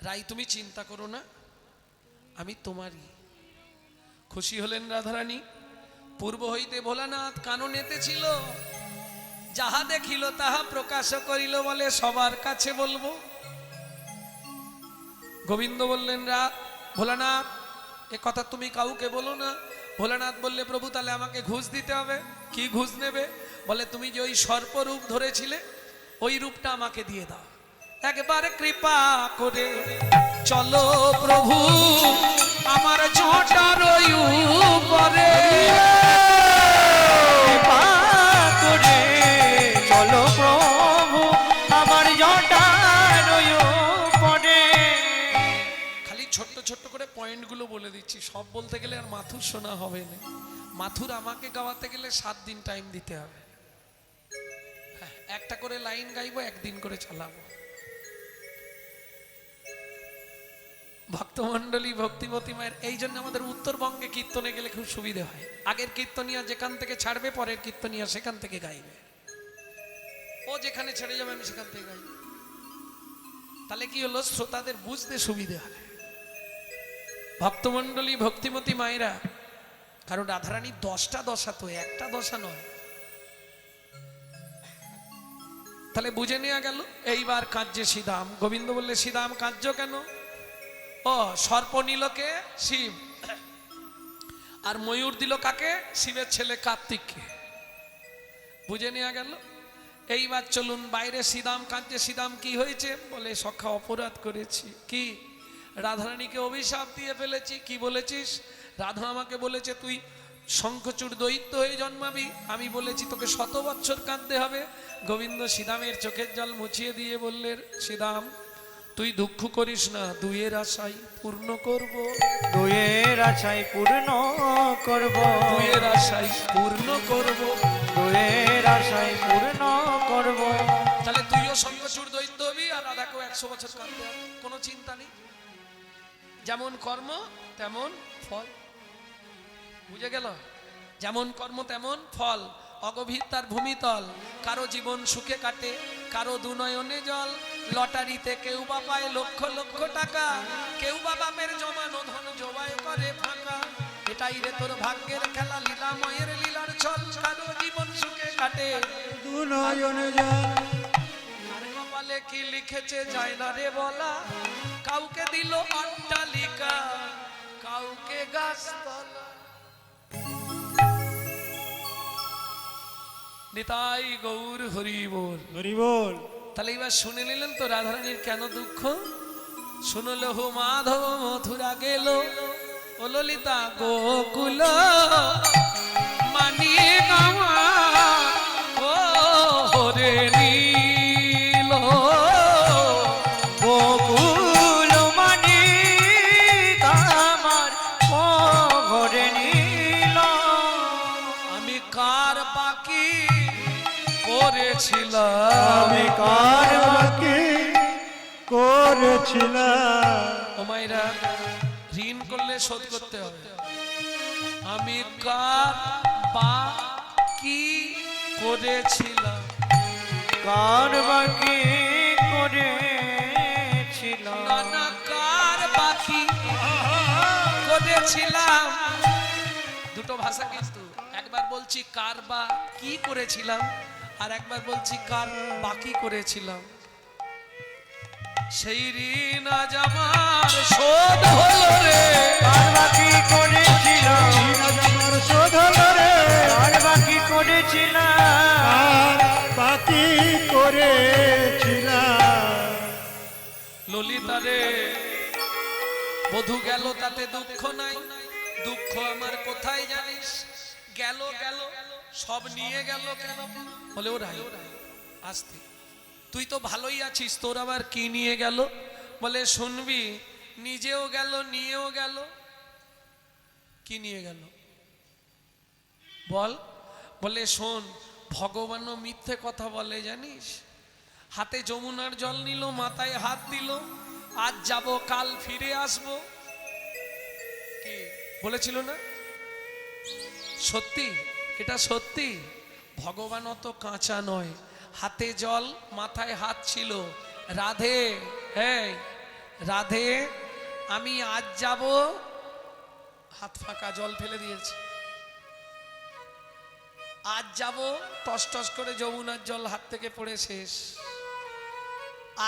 রাই তুমি চিন্তা করো না, আমি তোমারই। খুশি হলেন রাধারানী। পূর্ব হইতে ভোলানাথ কাননেতে ছিল, যাহা দেখিল তাহা প্রকাশ করিল, বলে সবার কাছে বলবো। গোবিন্দ বললেন ভোলানাথ এ কথা তুমি কাউকে বলো না। ভোলানাথ বললে প্রভু তাহলে আমাকে ঘুষ দিতে হবে। কি ঘুষ নেবে? বলে তুমি যে ওই সর্পরূপ ধরেছিলে ওই রূপটা আমাকে দিয়ে দাও। একবারে কৃপা করে চলো প্রভু আমার ঝোঁটার উপরে, কৃপা করে চলো প্রভু আমার ঝোঁটার উপরে। খালি ছোট্ট ছোট্ট করে পয়েন্টগুলো বলে দিচ্ছি, সব বলতে গেলে আর মাথুর শোনা হবে না। মাথুর আমাকে গাওয়াতে গেলে 7 দিন টাইম দিতে হবে। হ্যাঁ, একটা করে লাইন গাইবো, একদিন করে চালাবো। ভক্তমণ্ডলী ভক্তিমতী মায়ের এই জন্য আমাদের উত্তরবঙ্গে কীর্তনে গেলে খুব সুবিধে হয়। আগের কীর্তনিয়া যেখান থেকে ছাড়বে, পরের কীর্তনিয়া সেখান থেকে গাইবে। ও যেখানে ছেড়ে যাবে আমি সেখান থেকে গাইব। তাহলে কি হলো, শ্রোতাদের বুঝতে সুবিধে হয়। ভক্তমণ্ডলী ভক্তিমতী মায়েরা, কারণ রাধারানী 10টা দশা তো, একটা দশা নয়। তাহলে বুঝে নেওয়া গেল। এইবার কাঁদছে শ্রীদাম। গোবিন্দ বললে শ্রীদাম কাঁদছ কেন? ও সর্প নিলকে শিব, আর ময়ূর দিল কাকে? শিবের ছেলে কার্তিককে। বুঝে নেওয়া গেল। এইবার চলুন বাইরে। শ্রীদাম কাঁদছে। শ্রীদাম কি হয়েছে? বলে সখা অপরাধ করেছি। কি? রাধারানীকে অভিশাপ দিয়ে ফেলেছি। কি বলেছিস? রাধা আমাকে বলেছে তুই শঙ্খচূড় দৈত্য হয়ে জন্মাবি। আমি বলেছি তোকে 100 বছর কাঁদতে হবে। গোবিন্দ শ্রীদামের চোখের জল মুছিয়ে দিয়ে বললেন শ্রীদাম তুই দুঃখ করিস না, দুইয়ের আশাই পূর্ণ করব। দুয়ের আশাই পূর্ণ করব, দুইয়ের আশাই পূর্ণ করব, দুয়ের আশাই পূর্ণ করব। তাহলে তুইও শঙ্খচূড় দৈত্য হবি আর রাধাকেও 100 বছর কাঁদতে হবে। কোনো চিন্তা নেই। যেমন কর্ম তেমন ফল। বুঝে গেল? যেমন কর্ম তেমন ফল। অগভীর তার ভূমিতল। কারো জীবন সুখে কাটে, কারো দুনয়নে জল। লটারিতে কেউ বা পায় লক্ষ লক্ষ টাকা, কেউ বা বাপের জমানো ধন জবাই করে ফাঁকা। এটাই রে তোর ভাগ্যের খেলা, লীলাময়ের লীলার ছল। কারো জীবন সুখে কাটে, দুনয়নে জল। আর কপালে কি লিখেছে যায় না রে বলা। কাউকে দিল অট্টালিকা, কাউকে গাছতলা। নিতাই গৌর হরি বল, হরি বল। তাহলে এবার শুনে নিলেন তো রাধারানীর কেন দুঃখ। শুনলো হো মাধব মথুরা গেল, ও ললিতা গোকুল মানিয়ে গাওয়া রে নীল। গোকুল মানি আমার ঘরে নীল। আমি কার বাকি করেছিলাম, আমি কার বাকি করেছিলাম। ও মায়েরা ঋণ করলে শোধ করতে হবে। আমি কার বাকি করেছিলাম, কার বাকি করেছিলাম। নানা কার বাকি করেছিলাম। দুটো ভাষা কিন্তু, একবার বলছি কার বা কি করেছিলাম, আর একবার বলছি কার বাকি করেছিলাম। সেই ঋণ আজ আমার শোধ হলো রে। কার বাকি করেছিলাম, আমার শোধ হলো রে। কার বাকি করেছিলাম, বাকি করেছিলাম। ললিতা রে বধূ গেল তাতে দুঃখ নাই, দুঃখ আমার কোথায় জানিস। গেল গেল সব নিয়ে গেল কেন? বলে ও রাই আসতে, তুই তো ভালোই আছিস, তোর আবার কি নিয়ে গেল? বলে শুনবি, নিজেও গেল নিয়েও গেল। কি নিয়ে গেল বল? বলে শোন, ভগবানও মিথ্যে কথা বলে জানিস। হাতে যমুনার জল নিল, মাথায় হাত দিল, আজ যাব কাল ফিরে আসবো। কি বলেছিল না? সত্যি, এটা সত্যি। ভগবান অত কাঁচা নয়। হাতে জল, মাথায় হাত ছিল। রাধে, এই রাধে আমি আজ যাব, হাত ফাঁকা, জল ফেলে দিয়েছে। আজ যাব, টস টস করে যমুনার জল হাত থেকে পড়ে শেষ।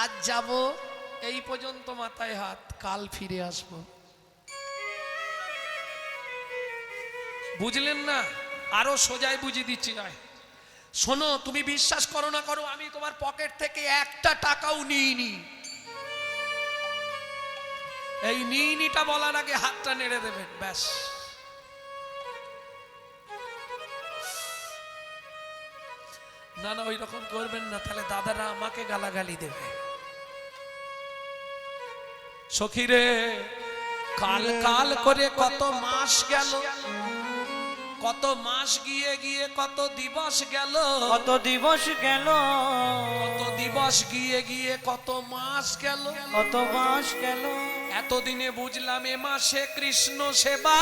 আজ যাব, এই পর্যন্ত মাথায় হাত, কাল ফিরে আসবো। বুঝলেন না? আরো সোজাই বুঝিয়ে দিচ্ছি। নয় শোনো, তুমি বিশ্বাস করো না করো, আমি তোমার পকেট থেকে একটা টাকাও নিইনি। এই নিইনিটা বলার আগে হাতটা নেড়ে দেবেন, ব্যাস। না না, ওই রকম করবেন না, তাহলে দাদারা আমাকে গালাগালি দেবে। সখীরে, কাল কাল করে কত মাস গেল, কত মাস গিয়ে গিয়ে কত দিবস গেল, কত দিবস গেল, কত দিবস গিয়ে গিয়ে কত মাস গেল, কত মাস গেল। এতদিনে বুঝলাম এ মাসে কৃষ্ণ সেবা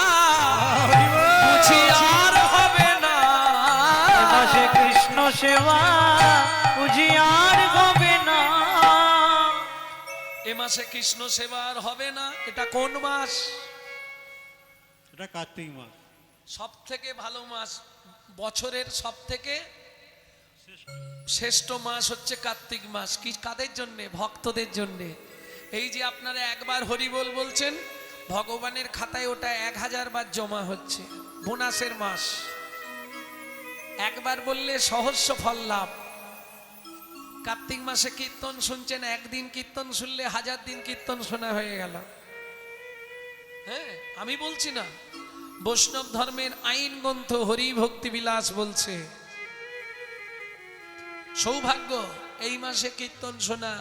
বুঝি আর হবে না। এ মাসে কৃষ্ণ সেবা বুঝি আর হবে না। এ মাসে কৃষ্ণ সেবা আর হবে না। এটা কোন মাস? এটা কার্তিক মাস। সব থেকে ভালো মাস, বছরের সব থেকে শ্রেষ্ঠ মাস হচ্ছে কার্তিক মাস। কি কাদের জন্যে? ভক্তদের জন্যে। এই যে আপনারা একবার হরিবোল বলছেন, ভগবানের খাতায় ওটা 1000 বার জমা হচ্ছে। বোনাসের মাস, একবার বললে সহস্র ফল লাভ। কার্তিক মাসে কীর্তন শুনছেন, একদিন কীর্তন শুনলে 1000 দিন কীর্তন শোনা হয়ে গেল। হ্যাঁ, আমি বলছি না, বৈষ্ণব ধর্মের আইন গ্রন্থ হরি ভক্তি বিলাস বলছে। সৌভাগ্য এই মাসে কীর্তন শোনা,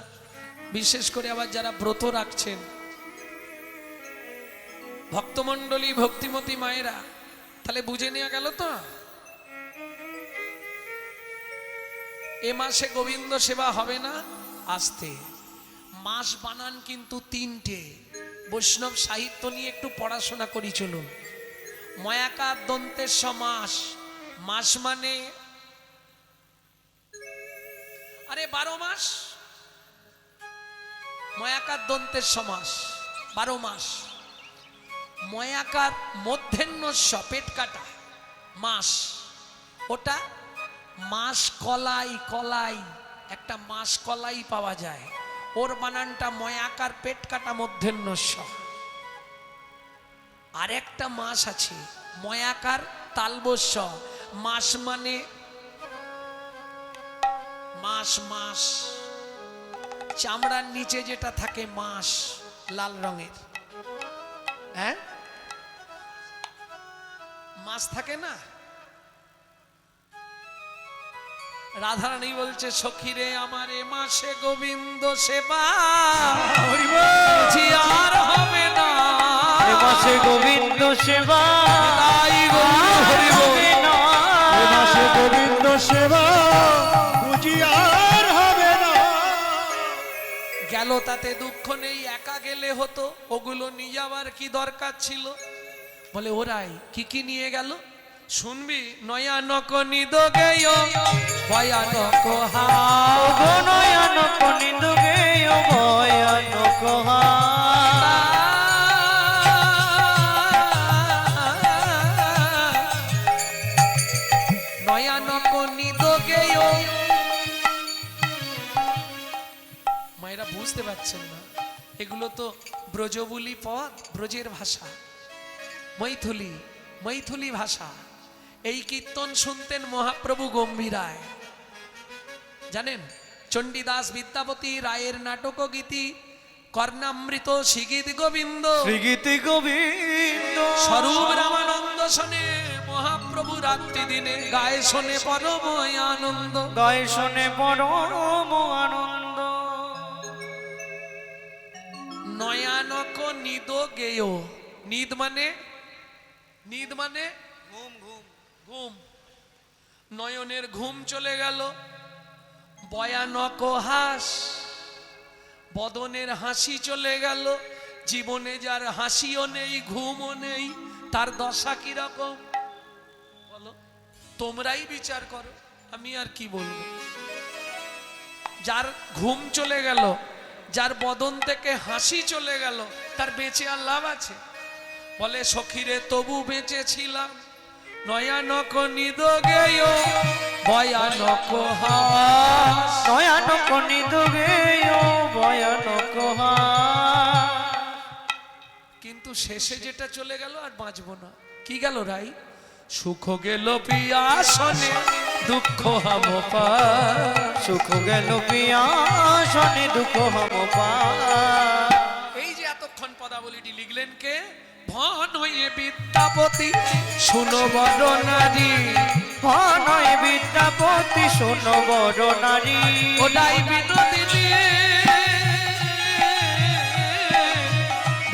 বিশেষ করে আবার যারা ব্রত রাখছেন, ভক্তমণ্ডলী ভক্তিমতী মায়েরা, তাহলে বুঝে নেওয়া গেল তো। এ মাসে গোবিন্দ সেবা হবে না। আস্তে, মাস বানান কিন্তু 3টে। বৈষ্ণব সাহিত্য নিয়ে একটু পড়াশোনা করি চলুন। ময়াকার দন্তের মাস, মাস মানে আরে 12 মাস। ময়াকার দন্তের মাস 12 মাস। ময়াকার মধ্যাহ্নস্য পেট কাটা মাস, ওটা মাস কলাই। কলাই একটা মাস কলাই পাওয়া যায়, ওর বানানটা ময়াকার পেট কাটা মধ্যাহ্নস্য। আর একটা মাস আছে ময়াকার তালবস্য। মাস মানে মাস, মাস চামড়ার নিচে যেটা থাকে মাস, লাল রঙের, হ্যাঁ মাস থাকে না। রাধারানী বলছে, সখীরে আমার এ মাসে গোবিন্দ সেবা বুঝি আর হবে না। এ মাসে গোবিন্দ সেবা তাই গৌর হবে না। এ মাসে গোবিন্দ সেবা বুঝি আর হবে না। গেল তাতে দুঃখ নেই, একা গেলে হতো। ওগুলো নিয়ে যাওয়ার কি দরকার ছিল? বলে ওরাই কি কি নিয়ে গেল শুনবি। নয়ানক নিদ গেয় ভয়ানক হাও, গো নয়ানক নিদ গেয় ভয়ানক হাও। নয়ানক নিদ গেয়। মায়েরা বুঝতে পারছেন না, এগুলো তো ব্রজবুলি পদ, ব্রজের ভাষা, মৈথিলি, মৈথিলি ভাষা। এই কীর্তন শুনতেন মহাপ্রভু গম্ভীরায়, জানেন? চণ্ডীদাস বিদ্যাপতি রায়ের নাটক গীতি, কর্ণামৃত শ্রীগীত গোবিন্দ, শ্রীগীতি গোবিন্দ, স্বরূপ রামানন্দ শোনে মহাপ্রভু রাত্রি দিনে গায়ে শোনে পরম আনন্দ। গায়ে শোনে পরম আনন্দ। নয়ানক নিদ গেয়। নিদ মানে, নিদ মানে ঘুম ঘুম ঘুম। নয়নের ঘুম চলে গেল। ভয়ানক হাস, বদনের হাসি চলে গেল। জীবনে যার হাসিও নেই ঘুমও নেই, তার দশা কিরকম বলো? তোমরাই বিচার করো, আমি আর কি বলবো। যার ঘুম চলে গেল, যার বদন থেকে হাসি চলে গেল তার বেঁচে আর লাভ আছে? বলে সখীরে তবু বেঁচে ছিলাম, নয়ানক নিদ গেয় ভয়ানক হাস। নয়ানক নিদুগে ভয়ানক হাস। কিন্তু শেষে যেটা চলে গেল আর বাঁচবো না। কি গেল রাই? সুখ গেল পিয়াসনে দুঃখ হাম পাই। সুখ গেল পিয়াসনে দুঃখ হাম পাই। এই যে এতক্ষণ পদাবলীটি লিখলেন কে? ভন হয়ে বিদ্যাপতি শুনো বড় নারী। ভনয় বিদ্যাপতি শোনো বড় নারী। ওটাই বিনোদিনী।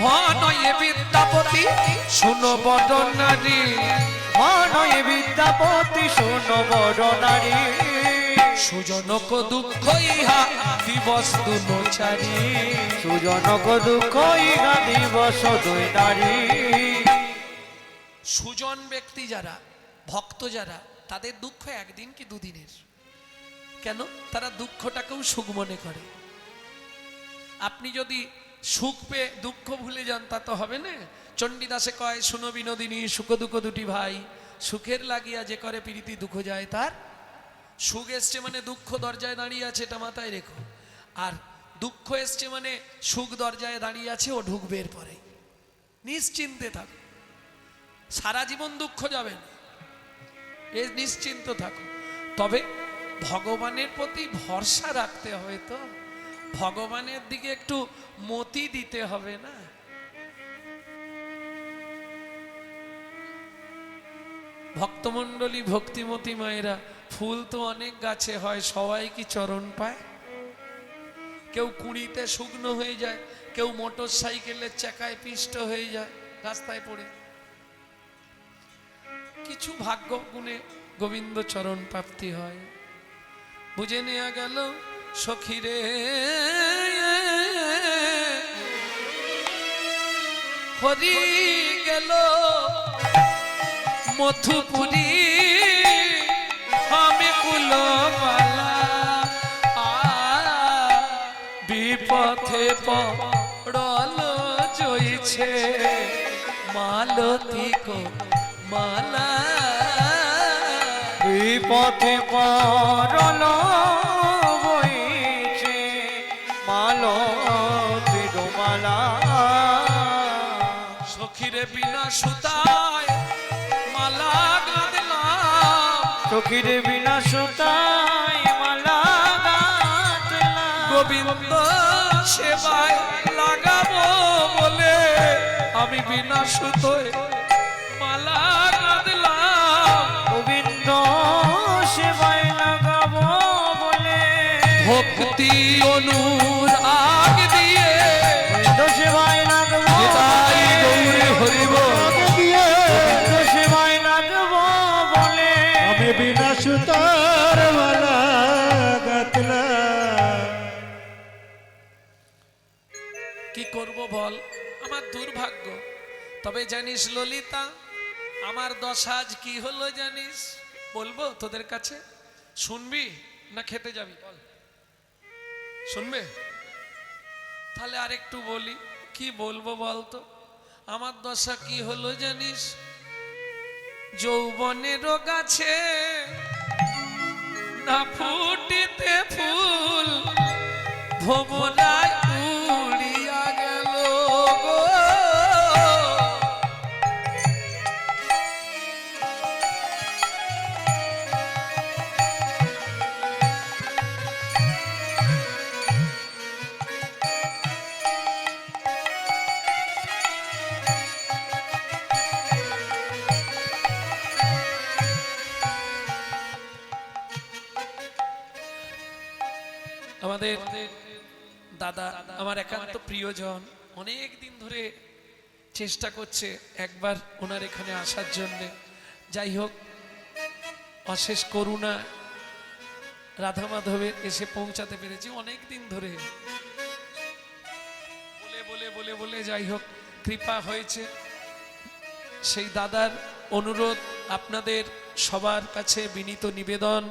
ভন হয়ে বিদ্যাপতি শুনো বড় নারী। ভনয় বিদ্যাপতি শোনো বড় নারী। সুজনক দুঃখ ইহা দিবস দুচারি। সুজনক দুঃখ ইহা দিবস দুই নারী। সুজন ব্যক্তি যারা, ভক্ত যারা, তাদের দুঃখ একদিন কি দুদিনের। কেন? তারা দুঃখটাকেও সুখ মনে করে। আপনি যদি সুখ পেয়ে দুঃখ ভুলে যান তা তো হবে না। চণ্ডীদাসে কয় শুনো বিনোদিনী সুখ দুঃখ দুটি ভাই, সুখের লাগিয়া যে করে প্রীতি দুঃখ যায় তার। সুখ এসছে মানে দুঃখ দরজায় দাঁড়িয়ে আছে, এটা মাথায় রেখো। আর দুঃখ এসছে মানে সুখ দরজায় দাঁড়িয়ে আছে, ও ঢুকবে এরপরে। নিশ্চিন্তে থাকো, সারা জীবন দুঃখ যাবে না, এ নিশ্চিন্ত থাকো। তবে ভগবানের প্রতি ভরসা রাখতে হবে, তো ভগবানের দিকে একটু মতি দিতে হবে না। ভক্তমণ্ডলী ভক্তিমতী মায়েরা, ফুল তো অনেক গাছে হয়, সবাই কি চরণ পায়? কেউ কুড়িতে শুকনো হয়ে যায়, কেউ মোটর সাইকেলের চাকায় পিষ্ট হয়ে যায় রাস্তায় পড়ে। কিছু ভাগ্য গুণে গোবিন্দ চরণ প্রাপ্তি হয়। বুঝে নেওয়া গেল সখীরে হরি গেল মথুপুরী আমি কুলবালা। বিপথে পড়ল জইছে মালতী কো মালা। বিপথে পরল বইছে মালতীর মালা। সখীরে বিনা সুতায় মালা গাঁথলাম। সখীর বিনা সুতায় মালা গাঁথলাম। গোবিন্দ সেবায় লাগাবো বলে আমি বিনা সুতোয় মালা গাঁথলাম। গোবিন্দ সেবায় লাগাবো বলে ভক্তি অনুরাগ দিয়ে গোবিন্দ সেবায় লাগবো। নিতাই গৌরী হরিব গোবিন্দ সেবায় লাগবো বলে আমি বিনা সুতার মালা গাঁথলাম। কি করব বল, আমার দুর্ভাগ্য। তবে জানিস ললিতা, আমার দশা আজ কি হলো জানিস? বলবো তোদের কাছে? শুনবি না খেতে যাবি? বল, শুনবে? তাহলে আরেকটু বলি। কি বলবো বলতো? আমার দশা কি হলো জানিস? যৌবনের গাছে না ফুটিতে ফুল, ভোমরায় উড়িয়া গেল গো। আমাদের দাদা, আমার একান্ত প্রিয়জন, অনেক দিন ধরে চেষ্টা করছে একবার ওনার এখানে আসার জন্য। যাই হোক, অশেষ করুণা রাধা মাধবে এসে পৌঁছাতে পেরেছি। অনেক দিন ধরে বলে বলে বলে বলে যাই হোক কৃপা হয়েছে। সেই দাদার অনুরোধ, আপনাদের সবার কাছে বিনীত নিবেদন,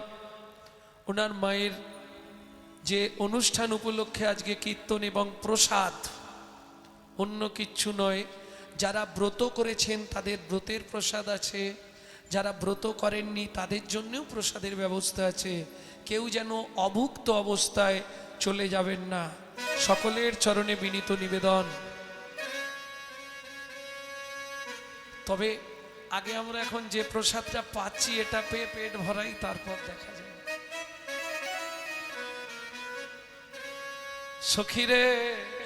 ওনার মায়ের যে অনুষ্ঠান উপলক্ষে আজকে কীর্তন এবং প্রসাদ, অন্য কিচ্ছু নয়। যারা ব্রত করেছেন তাদের ব্রতের প্রসাদ আছে, যারা ব্রত করেননি তাদের জন্যও প্রসাদের ব্যবস্থা আছে। কেউ যেন অভুক্ত অবস্থায় চলে যাবেন না, সকলের চরণে বিনীত নিবেদন। তবে আগে আমরা এখন যে প্রসাদটা পাচ্ছি এটা পেয়ে পেট ভরাই, তারপর দেখা যাবে। সখীরে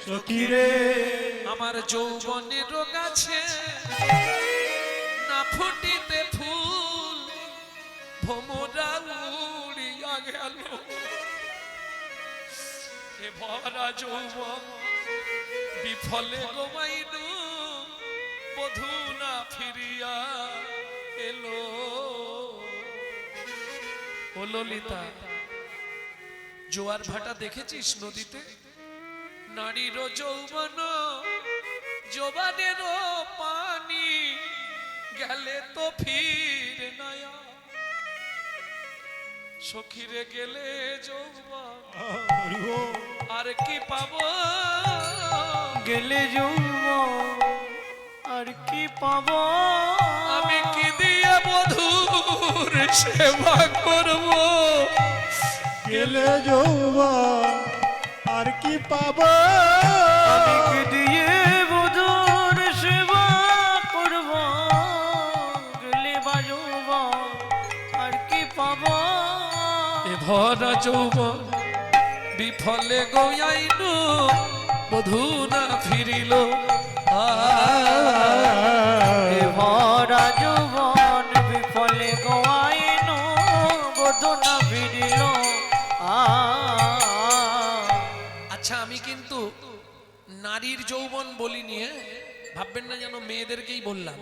সখীরে আমার যৌবনের রোগ আছে, না ফুটিতে ফুল ভোমরা উড়িয়া গেল। এ ভরা যৌবন বিফলে গোমাইনু, বধূ না ফিরিয়া এলো। ও ললিতা, জোয়ার ভাটা দেখেছিস নদীতে? নারীর যৌবন জোবানেরও পানি গেলে তো ফির নয়া। সখীরে গেলে যৌবন আর কি পাবো? গেলে যৌবন আর কি পাবো? আমি কি দিয়ে বধূর সেবা করব? গেলে যৌবন আর কি পাবো? আমি কি দিয়ে বধূর সেবা করব? গেলে বা যৌবন আর কি পাবো? এ ভরা যৌবন বিফলে গয়াইনু, বধূ না ফিরিল। এ ভরা যৌবন বিফলে গোয়াইনু, বধূ না ফিরিল। আচ্ছা, আমি কিন্তু নারীর যৌবন বলিনি, ভাববেন না যেন মেয়েদেরকেই বললাম।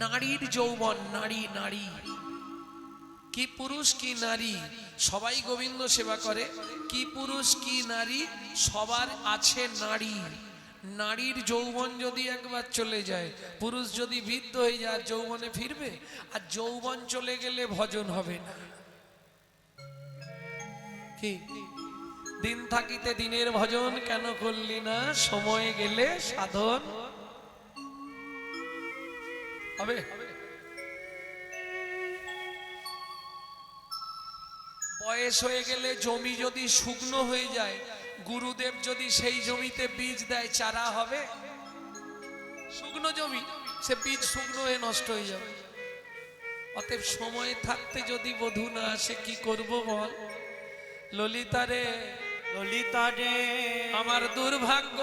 নারীর যৌবন, নারী নারী, কি পুরুষ কি নারী সবাই গোবিন্দ সেবা করে। কি পুরুষ কি নারী সবার আছে নারী। নারীর যৌবন যদি একবার চলে যায়, পুরুষ যদি বৃদ্ধ হয়ে যায়, যৌবনে ফিরবে? আর যৌবন চলে গেলে ভজন হবে না। কি দিন থাকিতে দিনের ভজন কেন করলি না? সময় গেলে সাধন হবে। বয়স হয়ে গেলে জমি যদি শুকনো হয়ে যায়, গুরুদেব যদি সেই জমিতে বীজ দেয়, চারা হবে? শুকনো জমি, সে বীজ শুকনো হয়ে নষ্ট হয়ে যাবে। অতএব সময় থাকতে যদি বধূ না আসে কি করব বল? ললিতা রে, ললিতা রে, আমার দুর্ভাগ্য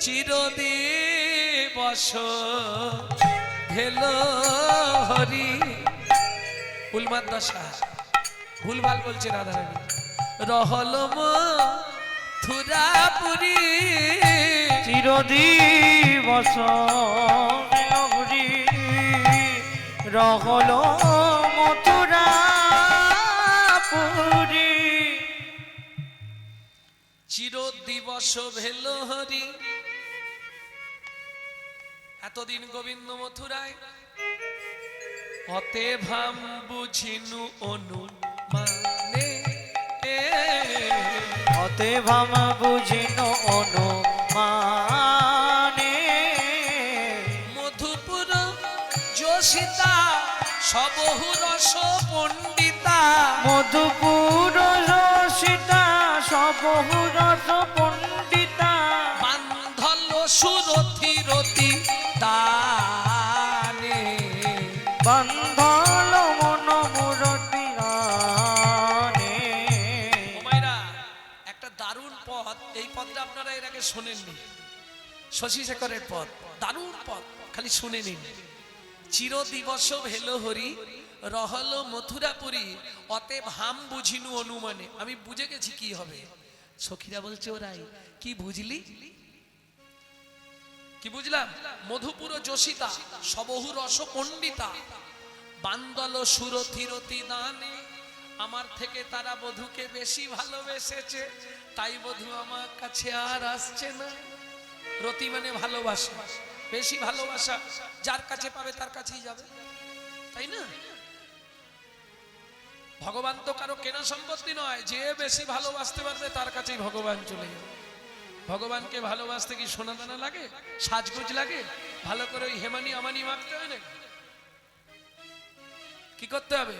চিরদিবস ভেল হরি। উলমাদ দশা ভুলভাল বলছে রাধারানী। রহল মথুরাপুরী, চিরদিবস হরি, রহল মথুরাপুরী। চিরদিবস ভেল হরি। এতদিন গোবিন্দ মথুরায়, অতে ভাম বুঝিনু অনুমানে। অতে ভাম বুঝিন অনুমানে। মধুপুর যোশিতা সবহু রস পণ্ডিতা। মধুপুর রসিতা সবহু রস পণ্ডিতা। বান্ধল সুরথি রতি দানে। বান্ধল মন মুরতি রানে। ওমাইরা, একটা দারুণ পদ, এই পদটা আপনারা এর আগে শোনেননি। শশী শেখরের পদ, দারুণ পদ, খালি শুনে নিন। চিরদিবস ভেল হরি, রহল মথুরাপুরী, অতএব হাম বুঝিনু অনুমানে। আমি বুঝে গেছি কি হবে। সখীরা বলছে, ওরাই কি বুঝলি? কি বুঝলাম? মধুপুর যোশিতা সবহু রস পণ্ডিতা। বান্দল সুরথিরতি দানে। আমার থেকে তারা বধূকে বেশি ভালোবেসেছে, তাই বধূ আমার কাছে আর আসছে না। রতি মানে ভালোবাসা, বেশি ভালোবাসা, যার কাছে পাবে তার কাছেই যাবে, তাই না? ভগবান তো কারো কেনা সম্পত্তি নয়, যে বেশি ভালোবাসতে পারবে তার কাছেই ভগবান চলে যাবে। ভগবানকে ভালোবাসতে কি সোনা দানা লাগে, সাজগুজ লাগে? ভালো করে ওই হেমানি আমানি মাখতে হয় না? কি করতে হবে?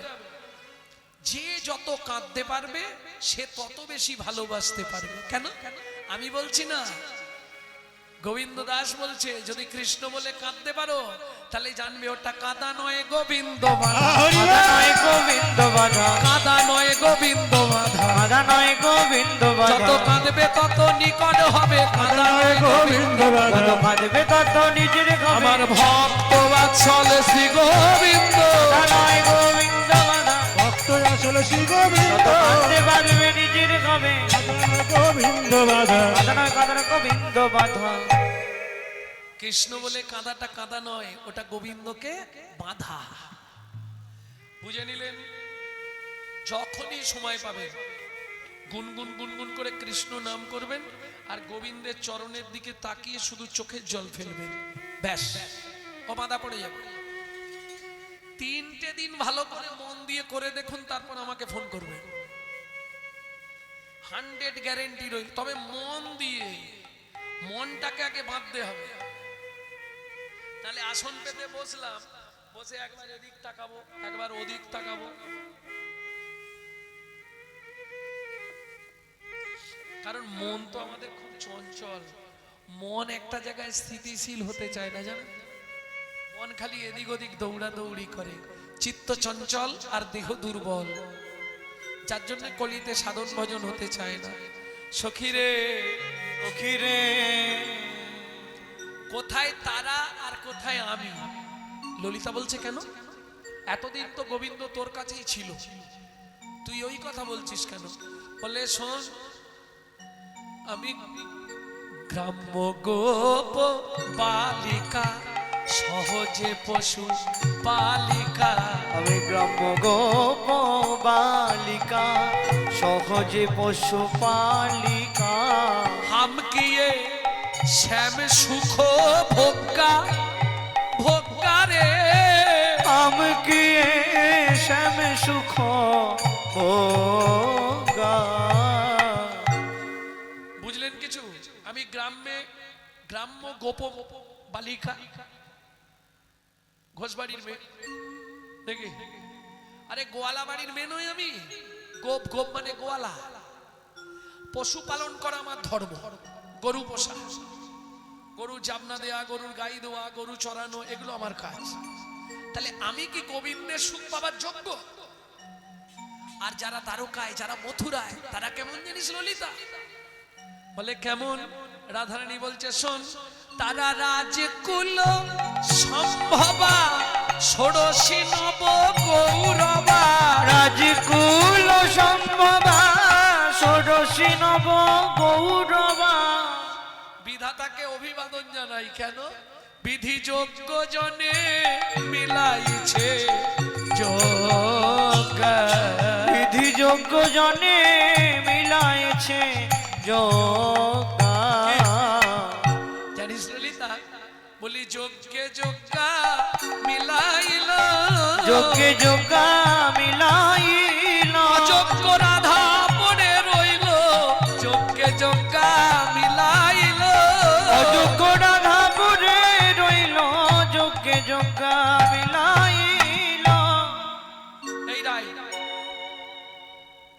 যে যত কাঁদতে পারবে সে তত বেশি ভালোবাসতে পারবে। কেন? আমি বলছি না, গোবিন্দ দাস বলছে যদি কৃষ্ণ বলে কাঁদতে পারো তাহলে জানবে ওটা কাঁদা নয় গোবিন্দ বাধা। কাদা নয় গোবিন্দ বাধা, কাঁদা নয় গোবিন্দ বাধা। কাদা নয় গোবিন্দ বাধা, যত কাঁদবে তত নিকট হবে কাঁদা নয় গোবিন্দ বাধা। যত কাঁদবে তত নিজের হবে। আমার ভক্ত বাৎসল শ্রী গোবিন্দ, কাদা নয় গোবিন্দ বাধা, ভক্ত আসলে শ্রী গোবিন্দ, যত কাঁদতে পারবে নিজের হবে। গোবিন্দ বাধা। কাদা নয় গোবিন্দ বাধা। কৃষ্ণ বলে কাঁদাটা কাঁদা নয়, ওটা গোবিন্দকে বাধা। বুঝে নিলেন? যখনই সময় পাবেন গুনগুন গুনগুন করে কৃষ্ণ নাম করবেন আর গোবিন্দের চরণের দিকে তাকিয়ে শুধু চোখের জল ফেলবেন, ব্যাস ও বাধা পড়ে যাবে। 3টে দিন ভালো করে মন দিয়ে করে দেখুন, তারপর আমাকে ফোন করবেন। 100 গ্যারেন্টি রইল। তবে মন দিয়ে, মনটাকে আগে বাঁধতে হবে। তাহলে আসন পেতে বসলাম, বসে একবার এদিক তাকাবো একবার ওদিক তাকাবো, কারণ মন তো আমাদের খুব চঞ্চল। মন একটা জায়গায় স্থিতিশীল হতে চায় না, জানেন? মন খালি এদিক ওদিক দৌড়াদৌড়ি করে, চিত্ত চঞ্চল আর দেহ দুর্বল, যার জন্য কলিতে সাধন ভজন হতে চায় না। সখীরে সখীরে, কোথায় তারা আর কোথায় আমি? ললিতা বলছে কেন? এতদিন তো গোবিন্দ তোর কাছেই ছিল, তুই ওই কথা বলছিস কেন? বলে শোন, আমি গ্রাম্য গোপ বালিকা, সহজে পশু পালিকা। আমি গ্রাম্য গোপ বালিকা, সহজে পশু পালিকা। হাম কিয়ে শ্যাম সুখ ভোগ্যা, ভোগ্যা রে। আম কিয়ে শ্যাম সুখ ভোগা। বুঝলেন কিছু? আমি গ্রাম্য গোপ বালিকা, ঘোষবাড়ির মেয়ে নাকি? আরে গোয়ালা বাড়ির মেয়ে নই আমি। গোপ, গোপ মানে গোয়ালা। পশু পালন করা আমার ধর্ম। গরু পোষা, গরু জাবনা দেয়া, গরুর গাই দেওয়া, গরু চড়ানো, এগুলো আমার কাজ। তাহলে আমি কি গোবিন্দের সুখ পাবার যোগ্য? আর যারা দ্বারকায়, যারা মথুরায়, তারা কেমন জিনিস ললিতা? বলে কেমন? রাধারানী বলছে শোন, তারা রাজকুল সম্ভবা, ষোড়শী নব গৌরবা। রাজকুল সম্ভবা, ষোড়শী নব গৌরবা। বিধাতাকে অভিবাদন জানাই। কেন? বিধি যোগ্য জনে মিলাইছে যোগ, বিধি যোগ্য জনে মিলাইছে যোগা। জানিস ললিতা? বলি যোগ্যে যোগ্যা মিলাইল, যোগ্যে যোগা মিলাইল। অযোগ্য রাধা পড়ে রইল, যোগ্যে যোগ্যা মিলাইল। অযোগ্য রাধা পড়ে রইল, যোগ্যে যোগা মিলাইল। এই রাই,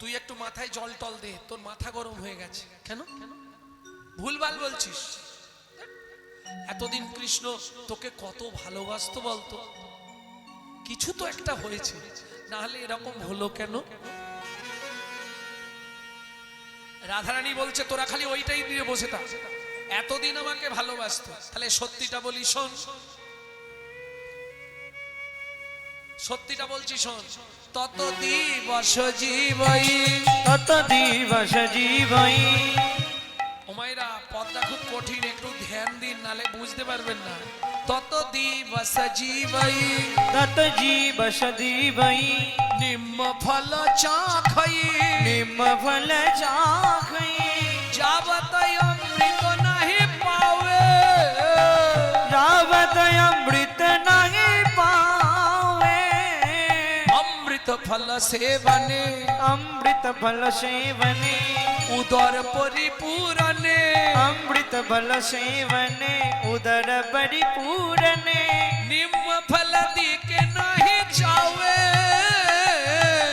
তুই একটু মাথায় জল টল দে, তোর মাথা গরম হয়ে গেছে। কেন? ভুলভাল বলছিস। এতদিন কৃষ্ণ তোকে কত ভালোবাসতো বলতো? কিছু তো একটা হয়েছে, না হলে এরকম হলো কেন? রাধারানী বলছে তোরা খালি ওইটাই নিয়ে বসে থাক, এতদিন আমাকে ভালোবাসতো। তাহলে সত্যিটা বলি শোন, সত্যিটা বলছি শোন। তত দিবস জীবই, তত দিবস জীবই। ওমাইরা পদটা খুব কঠিন, একটু ধ্যান দিন, নালে বুঝতে পারবেন না। তত দিবস জীবই, তত জীবস জীবই। নিম্ন ফল চাখই, নিম ফল চাখই। যাবত অমৃত নাহি পাবে, যাবত অমৃত নাহি পাবে। অমৃত ফল সেবনে अमृत फल सेवने উদর পরিপূরণে अमृत फल सेवने उदर परिपूरणे নিম্ন ফল দিকে নাহি যাওয়ে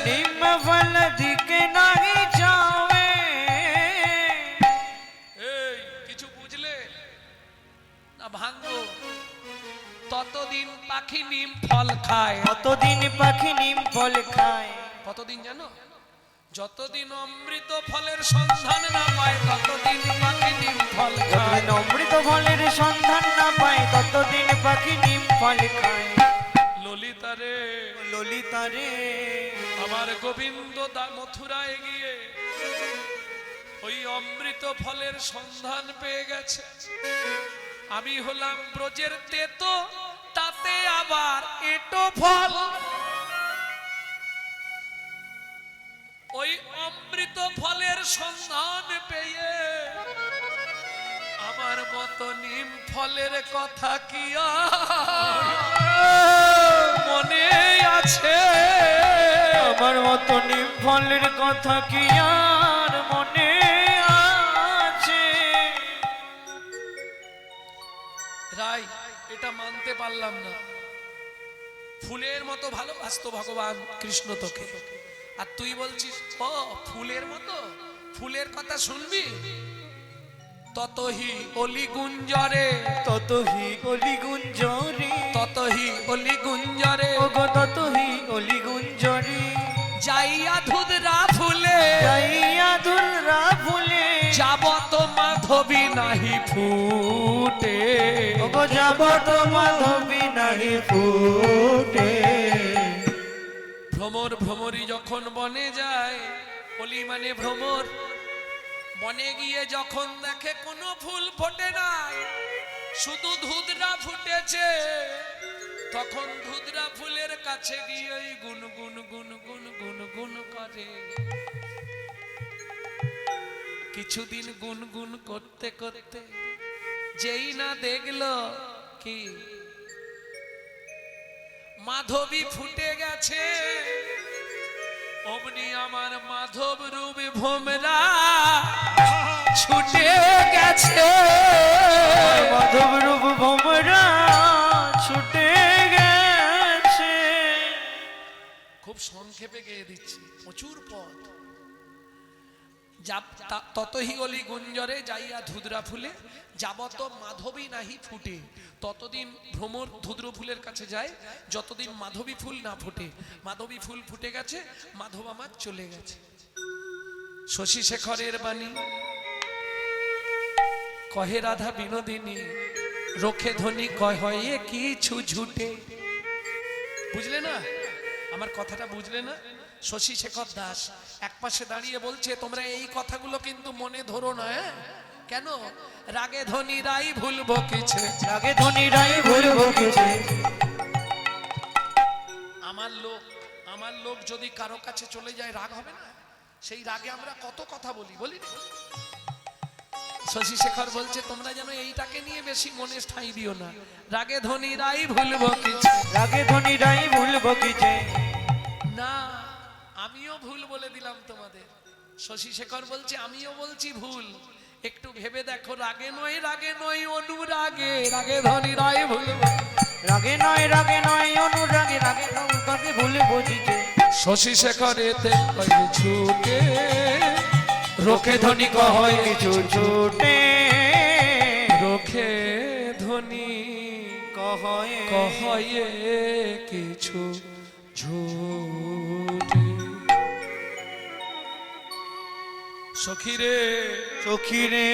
निम्न फल दिके नहीं जावे এই কিছু বুঝলে না ভাঙ্গো ততদিন পাখি নিম ফল খায় কতদিন পাখি নিম ফল খায় কতদিন জানো যতদিন অমৃত ফলের সন্ধান না পায় ততদিন পাখি নিম ফল খায় যতদিন অমৃত ফলের সন্ধান না পায় ততদিন পাখি নিম ফল খায় ললিতা রে ললিতা রে আমার গোবিন্দ মথুরায় গিয়ে ওই অমৃত ফলের সন্ধান পেয়ে গেছে আমি হলাম ব্রজের তেতো তাতে আবার এটো ফল ওই অমৃত ফলের সন্ধান পেয়ে আমার মতো নিম ফলের কথা কি আর মনে আছে আমার মতো নিম ফলের কথা কি আর মনে আছে রাই এটা মানতে পারলাম না ফুলের মতো ভালোবাসতো ভগবান কৃষ্ণ তোকে আর তুই বলছিস ও ফুলের মতো ফুলের কথা শুনবি ততহি অলি গুঞ্জরে ততহি অলি গুঞ্জরে ততহি অলি গুঞ্জরে ওগো ততহি অলি গুঞ্জরে যাইয়া ধুদরা ফুলে যাইয়া দুলরা ফুলে যাব তো মাধবী নাহি ফুটে ওগো যাব তো মাধবী নাহি ফুটে ভ্রমর ভ্রমরি যখন বনে যায় অলি মানে ভ্রমর বনে গিয়ে যখন দেখে কোনো ফুল ফোটে নাই শুধু ধুদরা ফুটেছে তখন ধুদরা ফুলের কাছে গিয়ে ওই গুন গুন গুন গুন গুন গুন করে কিছুদিন গুন গুন করতে করতে যেই না দেখলো কি মাধবী ফুটে গেছে অমনি আমার মাধব রূপ ভোমরা ছুটে গেছে মাধব রূপ ভোমরা ছুটে গেছে খুব সংক্ষেপে গেয়ে দিচ্ছি প্রচুর পথ ততহি অলি গুঞ্জরে যাইয়া ধুদরা ফুলে যাবত মাধবী নাহি ফুটে ততদিন ভ্রমর ধুদ্র ফুলের কাছে যায় যতদিন মাধবী ফুল না ফুটে মাধবী ফুল ফুটে গেছে মাধব আমার চলে গেছে শশী শেখরের বাণী কহে রাধা বিনোদিনী রোখে ধ্বনি কয় হয়ে কিছু ঝুটে বুঝলে না আমার কথাটা বুঝলে না শশী শেখর দাস একপাশে দাঁড়িয়ে বলছে তোমরা এই কথাগুলো কিন্তু মনে ধরো না কেন রাগে ধ্বনি রাই ভুলবো কিছু রাগে ধ্বনি রাই ভুলবো কিছু আমার লোক যদি কারো কাছে চলে যায় রাগ হবে না সেই রাগে আমরা কত কথা বলি বলি না শশী শেখর বলছে তোমরা যেন এইটাকে নিয়ে বেশি মনে ঠাঁই দিও না রাগে ধ্বনি রাই ভুলবো কিছু রাগে ধ্বনি রাই ভুলবো কিছু না আমিও ভুল বলে দিলাম তোমাদের শশী শেখর বলছে আমিও বলছি ভুল একটু ভেবে দেখো রাগে নয় অনুরাগে রাগে ধ্বনি রাই ভুলবো রাগে নয় অনুরাগে রাগে নয় ভুলে বুঝিতে শশী শেখর এতে ছুটে রোখে ধ্বনি কয় কিছু ছুটে রোখে ধ্বনি কহয়ে কিছু ঝুটে সখীরে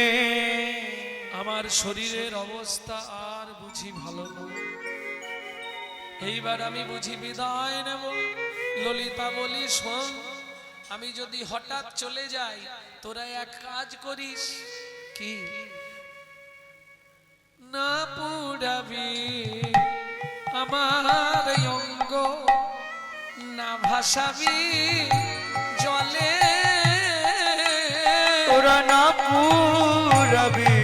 আমার শরীরের অবস্থা আর বুঝি ভালো না এইবার আমি বুঝি বিদায় নেব ললিতা বলি শোন আমি যদি হঠাৎ চলে যাই তোরা এক কাজ করিস কি না পুড়াবি আমার অঙ্গ না ভাসাবি জলে তোরা না পুরাবি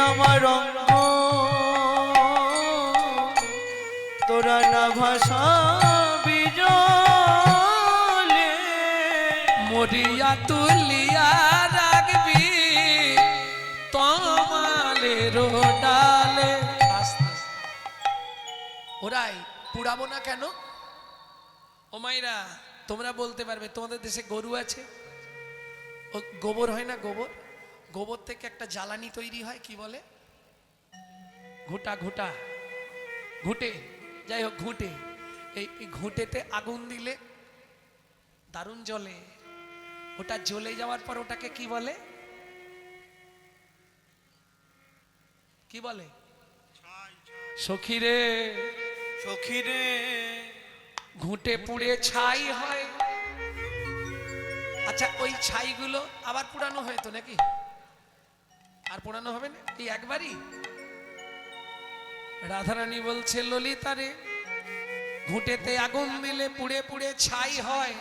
আমার অঙ্গ তোরা না ভাসাবি জলে তুলিয়া রাখবি তমালের ডালে। আস্তে আস্তে। ওরাই পুড়াবো না কেন? ও মাইরা, তোমরা বলতে পারবে তোমাদের দেশে গরু আছে, ও গোবর হয় না, গোবর, গোবর থেকে একটা জ্বালানি তৈরি হয়, কি বলে? ঘুটা, ঘুটা, ঘুটে, যাই হোক ঘুটে। এই ঘুঁটেতে আগুন দিলে দারুণ জ্বলে। ওটা জ্বলে যাওয়ার পর ওটাকে কি বলে? কি বলে? সখীরে, সখীরে ঘুঁটে পুড়ে ছাই হয়। আচ্ছা, ওই ছাইগুলো আবার পুরানো হয়তো নাকি? আর পুরানো হবে না, এই একবারই। রাধারানী বলছে, ললিতারে, ঘুঁটেতে আগুন দিলে পুড়ে পুড়ে ছাই হয়,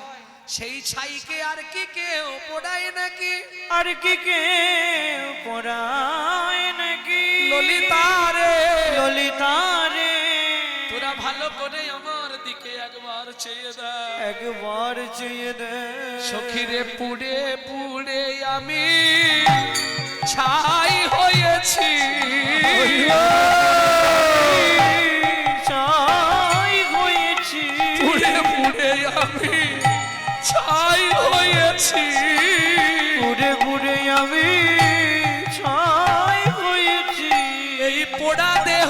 সেই ছাইকে আর কি কেউ পোড়ায় নাকি? আর কি কেউ পড়ায় নাকি? ললিতারে, ললিতারে তোরা ভালো করে আমার দিকে একবার চেয়ে দেখ। একবার চেয়ে দে। সখীরে, পুড়ে পুড়ে আমি ছাই হয়েছি, ছাই হয়েছি। পুড়ে পুড়ে আমি ছাই হয়েছি। পুড়ে পুড়ে আমি ছাই হয়েছি। এই পোড়া দেহ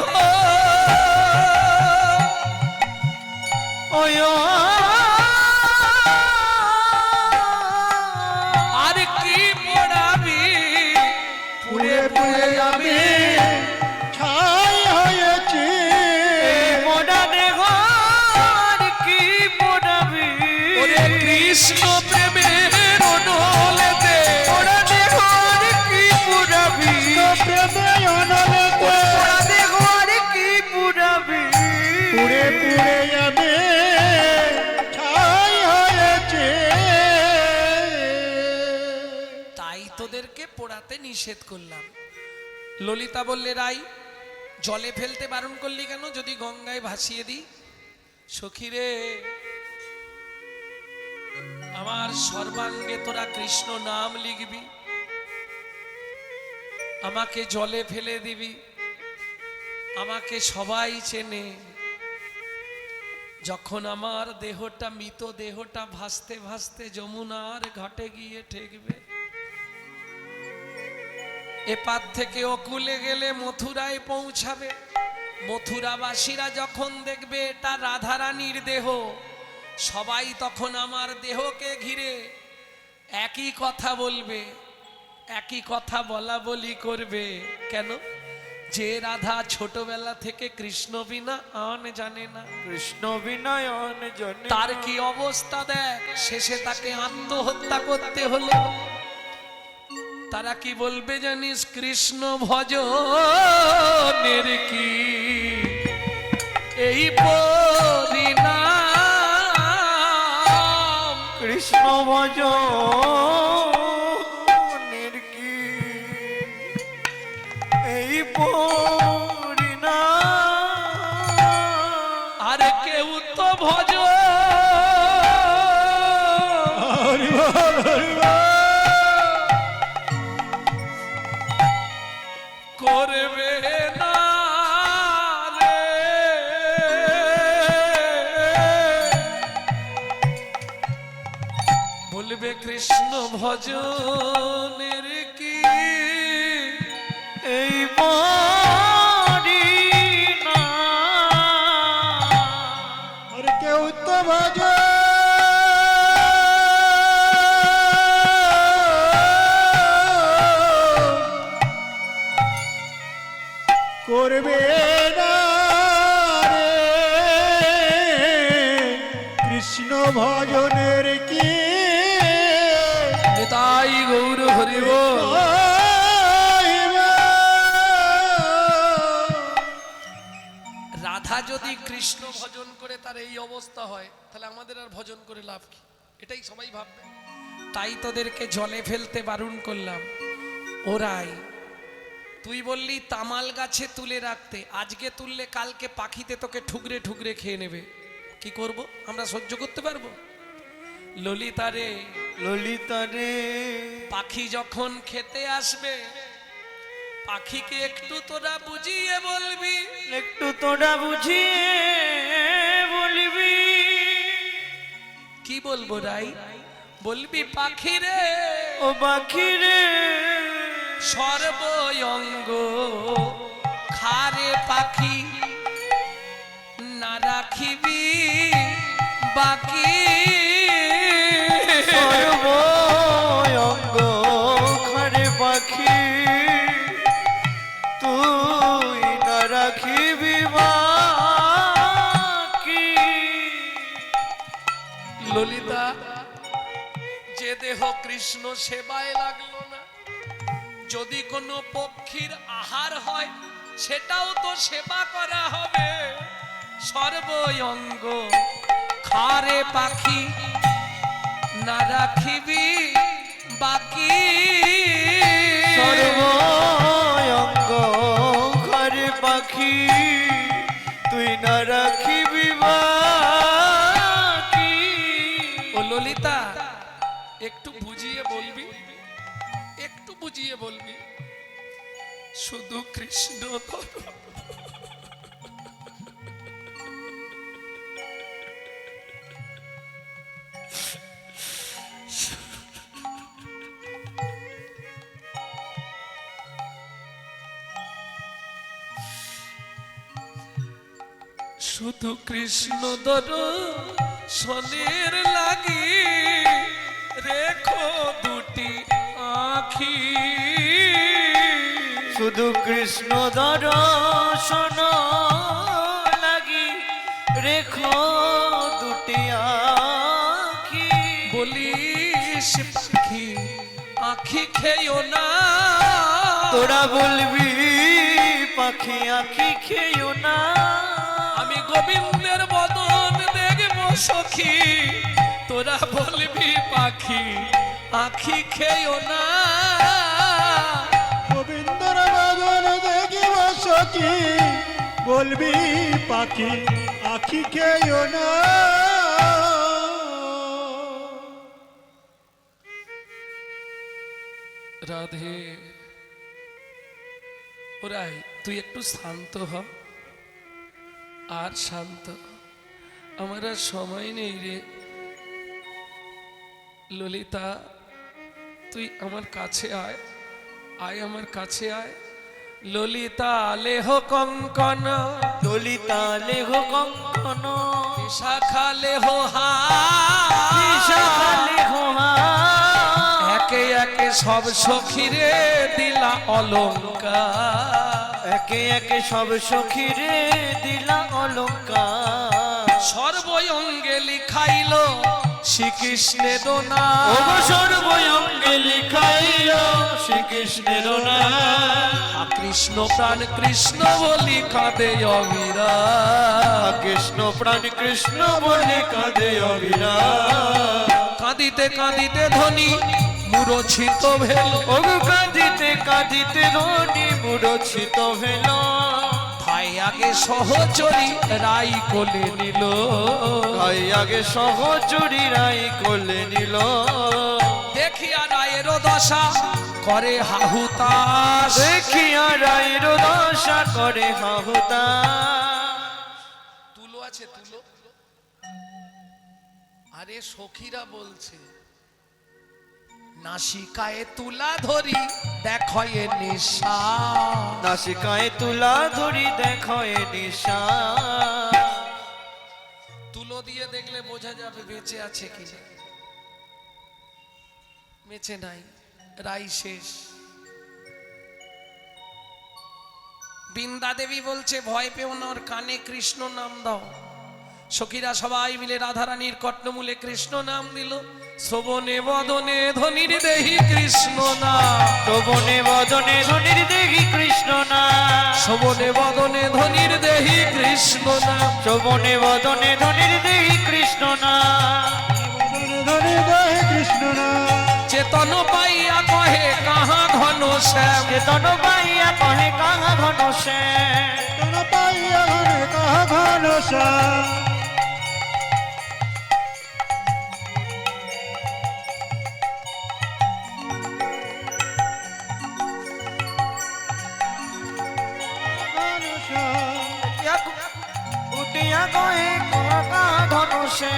ওই আর কি পোড়াবি? পুড়ে পুড়ে আমি ছাই হয়েছি। মোড়া দেহর কি পোড়াবি? ওরে কৃষ্ণ প্রেমের অনলেতে, মোড়া দেহর কি পোড়াবি? প্রেমে অনলেতে মোড়া দেহর কি পোড়াবি? পুড়ে পুড়ে আমি ছাই হয়েছি। তাই তোদেরকে পোড়াতে নিষেধ করলাম। ললিতা বললে, রাই, জলে ফেলতে বারণ করলি কেন যদি গঙ্গায় ভাসিয়ে দিই? সখীরে, আমার সর্বাঙ্গে তোরা কৃষ্ণ নাম লিখবি, আমাকে জলে ফেলে দিবি, আমাকে সবাই চেনে। যখন আমার দেহটা, মৃত দেহটা ভাসতে ভাসতে যমুনার ঘাটে গিয়ে ঠেকবে, এপার থেকে অকুলে গেলে মথুরায় পৌঁছাবে। মথুরাবাসীরা যখন দেখবে এটা রাধারানীর দেহ, সবাই তখন আমার দেহকে ঘিরে একই কথা বলবে, একই কথা বলা বলি করবে। কেন? যে রাধা ছোটবেলা থেকে কৃষ্ণ বিনা আন জানে না, কৃষ্ণ বিনয়ন জনে তার কি অবস্থা দেখ, শেষে তাকে আত্মহত্যা করতে হলো। তারা কি বলবে জানিস? কৃষ্ণ ভজনের কি এই পরিণাম? কৃষ্ণ ভজনের কি এই পরিণাম? আর কেউ তো ভজ হরি বল, হরি বল। করবে না রে। বলবে কৃষ্ণ ভজনের কি এই পরিণাম? আর কেউ তো ভজে করবে না রে। কৃষ্ণ ভজনের কি তাই গৌর হরি বল। রাধা যদি কৃষ্ণ ভজন করে তার এই অবস্থা হয়, তাহলে আমাদের আর ভজন করে লাভ কি? এটাই সবাই ভাববে। তাই তোদেরকে জলে ফেলতে বারণ করলাম। ওরাই, তুই বললি তামাল গাছে তুলে রাখতে, আজকে তুললে কালকে পাখিতে তোকে ঠুকরে ঠুকরে খেয়ে নেবে। কি করব? আমরা সহ্য করতে পারবো? ললিতারে, ললিতা রে পাখি যখন খেতে আসবে, পাখিকে একটু তোরা বুঝিয়ে বলবি। একটু তোরা বুঝিয়ে বলবি। কি বলবো রাই? বলবি পাখি রে, ও পাখি রে সর্বঙ্গ খারে পাখি, না রাখিবি বাকি। সর্বঙ্গ খারে পাখি, তুই না রাখিবি বাকি। ললিতা, যে দেহ কৃষ্ণ সেবায় লাগলো না, যদি কোনো পক্ষীর আহার হয় সেটাও তো সেবা করা হবে। সর্বঙ্গ খারে পাখি, না রাখিবি বাকি। সর্বঙ্গ খারে পাখি, তুই না রাখিবি বাকি। ও ললিতা, একটু বুঝিয়ে বলবি, একটু বুঝিয়ে বলবি। শুধু কৃষ্ণ ধরো। শুধু কৃষ্ণ ধরো শনের লাগি, রেখো দুটি আখি। শুধু কৃষ্ণ দর্শন লাগি, রেখো দুটি আখি। বলিস পাখি আখি খেয়েও না, তোরা বলবি পাখি আখি খেয়েও না। আমি গোবিন্দের বদন দেখবো সখী, তোরা বলবি পাখি আখি খেয়েও না। গোবিন্দর বদন দেখিব সখী, বলবি পাখি আখি খেয়েও না। রাধে, ওরাই তুই একটু শান্ত হ, আর শান্ত। আমার আর সময় নেই রে। ললিতা, তুই আমার কাছে আয়, আয় আমার কাছে আয়। ললিতা লেহ কঙ্কন, ললিতা লেহ কঙ্কন, শাখা লেহ বিশাখা লেহ হার। একে একে সব সখীরে দিলা অলঙ্কার। একে একে সব সখীরে দিলা অলঙ্কার। সর্বঙ্গে লিখাইল শ্রীকৃষ্ণের নাম। ওগো সর্বঙ্গে লিখাইল শ্রীকৃষ্ণের নাম। কৃষ্ণ প্রাণ কৃষ্ণ বলি কাঁদে অবিরাম। কৃষ্ণ প্রাণ কৃষ্ণ বলে কাঁদে অবিরাম। কাঁদিতে কাঁদিতে ধ্বনি মূরছিত ভেল। ওগো কাঁদিতে কাঁদিতে ধনি মূরছিত ভেল। ভাই আগে সহচরী রাই কোলে নিল। ভাই আগে সহচরী রাই কোলে নিল। দেখিয়া রায়ের দশা করে হাহুতাশ। দেখিয়া রায়ের দশা করে হাহুতাশ। তুলো আছে তুলো? আরে সখীরা বলছে নাসিকায় তুলা ধরি দেখো এ নিশা। নাসিকায় তুলা ধরি দেখো এ নিশা। তুলো দিয়ে দেখলে বোঝা যাবে বেঁচে আছে কিনা। বেঁচে নাই, রাই শেষ। বৃন্দা দেবী বলছে ভয় পেও না, ওর কানে কৃষ্ণ নাম দাও। সখীরা সবাই মিলে রাধারানীর কর্ণমূলে কৃষ্ণ নাম দিল। শ্রবণে বদনে ধনির দেহি কৃষ্ণ নাম। শ্রবণে বদনে ধনির দেহি কৃষ্ণ নাম। শ্রবণে বদনে ধনির দেহি কৃষ্ণ নাম। শ্রবণে বদনে ধনির দেহি কৃষ্ণ নাম। ধরে দেহে কৃষ্ণ নাম। চেতন পাইয়া কহে কাহা ঘন শ্যাম। চেতন পাইয়া কহে কাহা ঘন শ্যাম। তন পাইয়া ঘনে কাহা ঘন শ্যাম। কহে কাকা ধনুষে।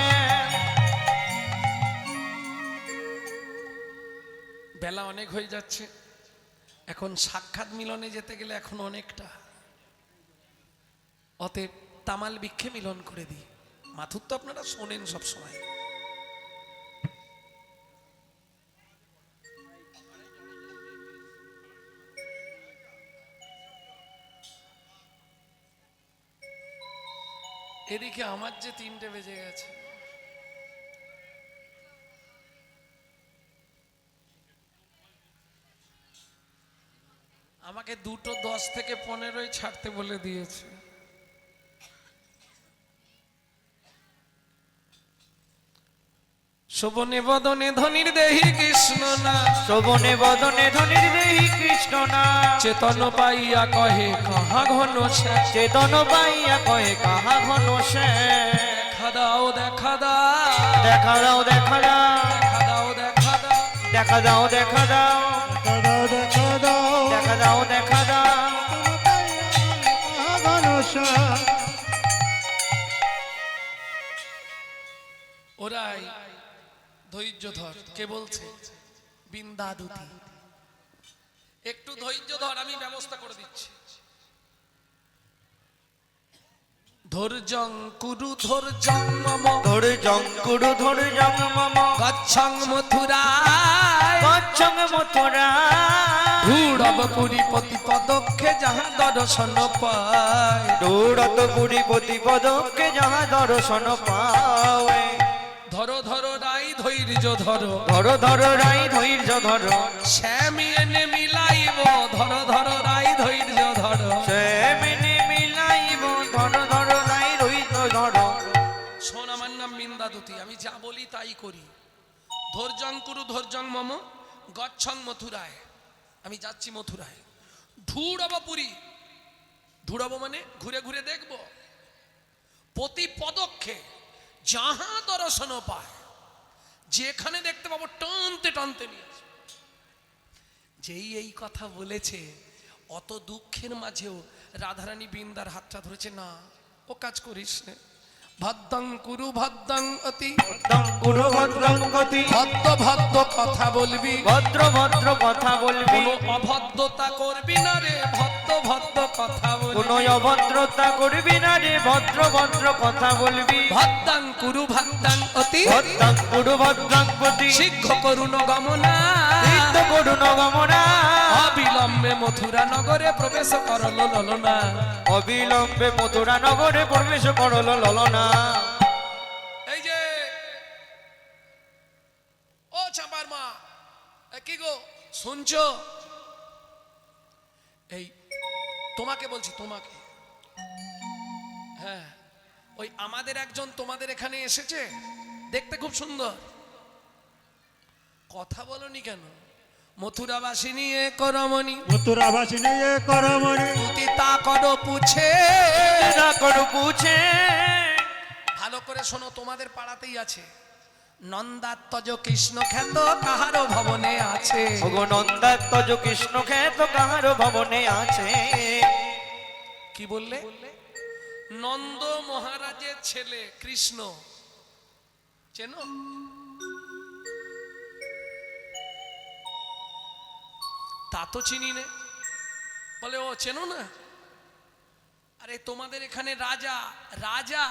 বেলা অনেক হয়ে যাচ্ছে, এখন সাক্ষাৎ মিলনে যেতে গেলে এখন অনেকটা, অতএব তামাল বৃক্ষে মিলন করে দিই। মাথুর তো আপনারা শোনেন সব সময়। এদিকে আমার যে 3টে বেজে গেছে, আমাকে 2:10 থেকে 15 ছাড়তে বলে দিয়েছে। শোভনে বদনে ধনির দেহি কৃষ্ণ না, শোভনে বদনে ধনির দেহি কৃষ্ণ না, চেতন পাইয়া কহে কাহা ঘন সে, চেতন পাইয়া কহে কাহা ঘন সে। দেখা দাও দেখা দাও, দেখা দাও দেখা দাও, দেখা দাও দেখা দাও, দেখা দাও দেখা দাও, দেখা দাও দেখা দাও দেখা দাও। ঘনশ্যাম ওরাই ধৈর্য ধর। কে বলছে? বিন্দাদুতি। একটু ধৈর্য ধর, আমি ব্যবস্থা করে দিচ্ছি। ধৈর্যং কুরু ধৈর্যং মম, ধৈর্যং কুরু ধৈর্যং মম, গচ্ছং মথুরায়, গচ্ছং মথুরায়, ধূঢ়ব পুরী পতি পদক্ষে যাহা দর্শন পায়। দৌড়ত পুরী পতি পদকে যাহা দর্শন পাওয়ে। ধরো ধরো রাই ধৈর্য ধরো, ধরো ধরো রাই ধৈর্য ধরো, শ্যামি এনে মিলাইব, ধরো ধরো রাই ধৈর্য ধরো। সে মেনে মিলাইব, ধরো ধরো রাই ধৈর্য ধরো। শোন, আমার নাম বিন্দাদুতি, আমি যা বলি তাই করি। ধৈর্যং কুরু ধৈর্যং মম, গচ্ছং মথুরায়, আমি যাচ্ছি মথুরায়। ধূঢ়ব পুরী, ধূঢ়ব মানে ঘুরে ঘুরে দেখব, প্রতি পদক্ষে যাহা দর্শন পায়, যেখানে দেখতে পাবো টানতে টানতে নিয়ে আসবো। যেই এই কথা বলেছে, অত দুঃখের মাঝেও রাধারানী বৃন্দার হাতটা ধরেছে। না, ও কাজ করিস না, ভদ্রং কুরু ভদ্রং অতি, ভদ্রং কুরু ভদ্রং গতি, ভদ্র ভদ্র কথা বলবি, ভদ্র ভদ্র কথা বলবি, কোনো অভদ্রতা করবি না রে, ভদ্র ভদ্র কথা বলবি। কোনো অভদ্রতা করবি না রে, ভদ্র ভদ্র কথা বলবি। ভদ্রং কুরু ভদ্রং অতি, ভদ্রং কুরু ভদ্রং গতি, শীঘ্র করুণ গমনা, সিদ্ধ করুণ গমনা, অবিলম্বে মথুরা নগরে প্রবেশ করল ললনা। অবিলম্বে মথুরা নগরে প্রবেশ করল ললনা। এই যে ও চাঁপার মা, কি গো শুনছো? এই তোমাকে বলছি, তোমাকে। হ্যাঁ, ওই আমাদের একজন তোমাদের এখানে এসেছে, দেখতে খুব সুন্দর। কথা বলনি কেন? মথুরাবাসিনী এ করমণি, মথুরাবাসিনী এ করমণি, তুতি তা করো পুছে। না করো পুছে। ভালো করে শোনো, তোমাদের পাড়াতেই আছে নন্দাত্মজ কৃষ্ণ খ্যাত কাহারো ভবনে আছে। ওগো নন্দাত্মজ কৃষ্ণ খ্যাত কাহারো ভবনে আছে। কি বললে? নন্দ মহারাজের ছেলে কৃষ্ণ, চেনো? তা তো চিনি নে। বলে ও চেনো না? আরে তোমাদের এখানে রাজা, রাজা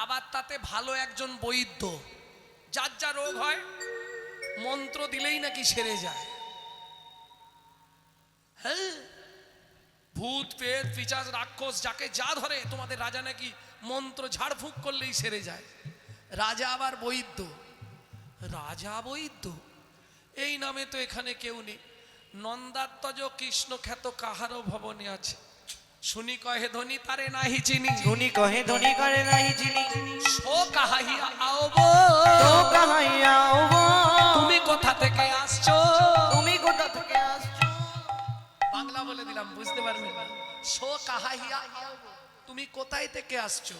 আবার তাতে ভালো একজন বৈদ্য, যার যা রোগ হয় মন্ত্র দিলেই নাকি সেরে যায়। হ্যাঁ, ভূত পেট পিশাচ রাক্ষস যাকে যা ধরে তোমাদের রাজা নাকি মন্ত্র ঝাড়ফুঁক করলেই সেরে যায়। রাজা আবার বৈদ্য, রাজা বৈদ্য, এই নামে তো এখানে কেউ নেই। নন্দাত্মজ কৃষ্ণ খ্যাত কাহারো ভবনে আছে। শুনি কহে ধনী তারে নাহি চিনি, ধনী কহে ধনী করে নাহি চিনি, সো কাহাইয়া আওব, তো কাহাইয়া আওব। তুমি কোথা থেকে আসছো? তুমি কোথা থেকে আসছো? বাংলা বলে দিলাম, বুঝতে পারবে না। সো কাহাইয়া আওব, তুমি কোথায় থেকে আসছো?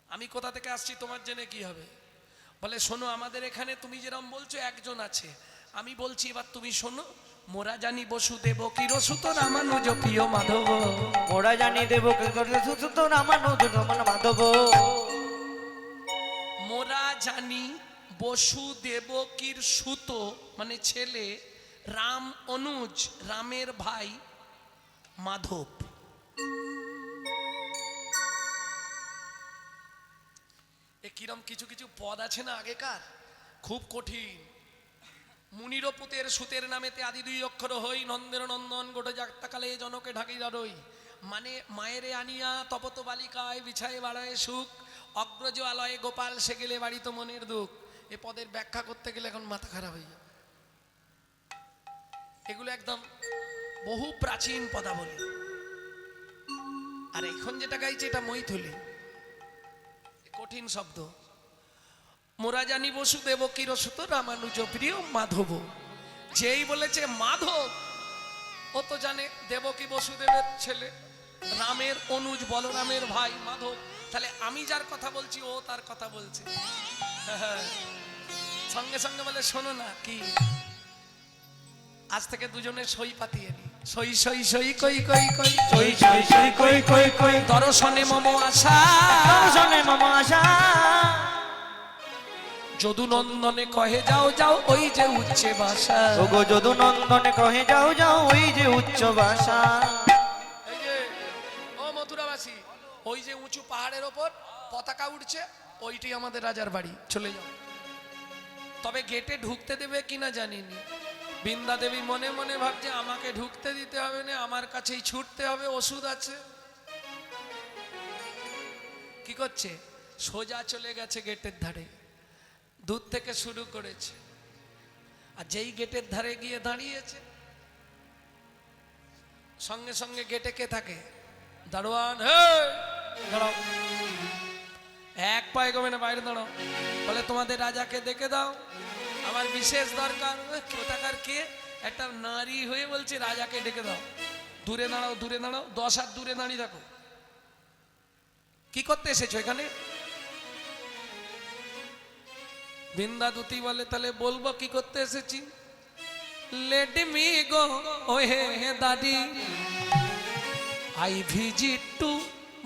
আমি কোথা থেকে আসছি তোমার জেনে কি হবে? বলে শোনো, আমাদের এখানে তুমি যেরকম বলছো একজন আছে, আমি বলছি এবার তুমি শোনো। মোরা জানি বসুদেব কিরসুত রামানুজ প্রিয় মাধব। মোরা জানি দেব সুত রামানুজ রমন মাধব। মোরা জানি বসুদেবকীর সুত মানে ছেলে, রাম অনুজ রামের ভাই মাধব। এ কিরম কিছু কিছু পদ আছে না আগেকার, খুব কঠিন। মুনিরপুতের সুতের নামেতে আদি দুই অক্ষর হই, নন্দের নন্দন গোটা যাত্রাকালে জনকে ঢাকিয়া রই। মানে মায়েরে আনিয়া তপত বালিকায় বিছায় বাড়ায় সুখ, অগ্রজ আলয়ে গোপাল সে গেলে বাড়ি তো মনের দুঃখ। এ পদের ব্যাখ্যা করতে গেলে এখন মাথা খারাপ হয়ে যাবে। এগুলো একদম বহু প্রাচীন পদাবলী। আর এখন যেটা গাইছে এটা মৈথিলি, কঠিন শব্দ। মোরা জানি বসুদেব কিরসুত রামানুজ প্রিয় মাধব। যেই বলেছে মাধব, ও তো জানে দেবকী বসুদেবের ছেলে, রামের অনুজ বলরামের ভাই মাধব। তাহলে আমি যার কথা বলছি ও তার কথা বলছে। সঙ্গে সঙ্গে বলে শোনো না, কি আজ থেকে দুজনে সই পাতিয়ে নি। সই সই সই কই কই কই সই সই সই কই কই কই দর্শনে মম আশা, দর্শনে মম আশা। যদু নন্দনে কহে যাও যাও ওই যে উচ্চে বাসা। ওগো যদু নন্দনে কহে যাও যাও ওই যে উচ্চ বাসা। এই যে ও মথুরাবাসী, ওই যে উঁচু পাহাড়ের ওপর পতাকা উঠছে, ওইটি আমাদের রাজার বাড়ি, চলে যাও। তবে গেটে ঢুকতে দেবে কিনা জানিনি। বৃন্দা দেবী মনে মনে ভাবছে আমাকে ঢুকতে দিতে হবে না, আমার কাছেই ছুটতে হবে, ওষুধ আছে। কি করছে, সোজা চলে গেছে গেটের ধারে, দূর থেকে শুরু করেছে। আর যেই গেটের ধারে গিয়ে দাঁড়িয়েছে, সঙ্গে সঙ্গে গেটে কে থাকে, দারোয়ান। হে দাঁড়াও, এক পায়ে গমে না, বাইরে দাঁড়াও। বলে তোমাদের রাজাকে ডেকে দাও, আমার বিশেষ দরকার। কোথাকার কে, একটা নারী হয়ে বলছে রাজাকে ডেকে দাও। দূরে দাঁড়াও, দূরে দাঁড়াও, 10 হাত দূরে দাঁড়িয়ে থাকো। কি করতে এসেছো এখানে? বৃন্দাদূতি বলে তাহলে বলবো কি করতে এসেছি। Late me go oh hey দাদি, I visit to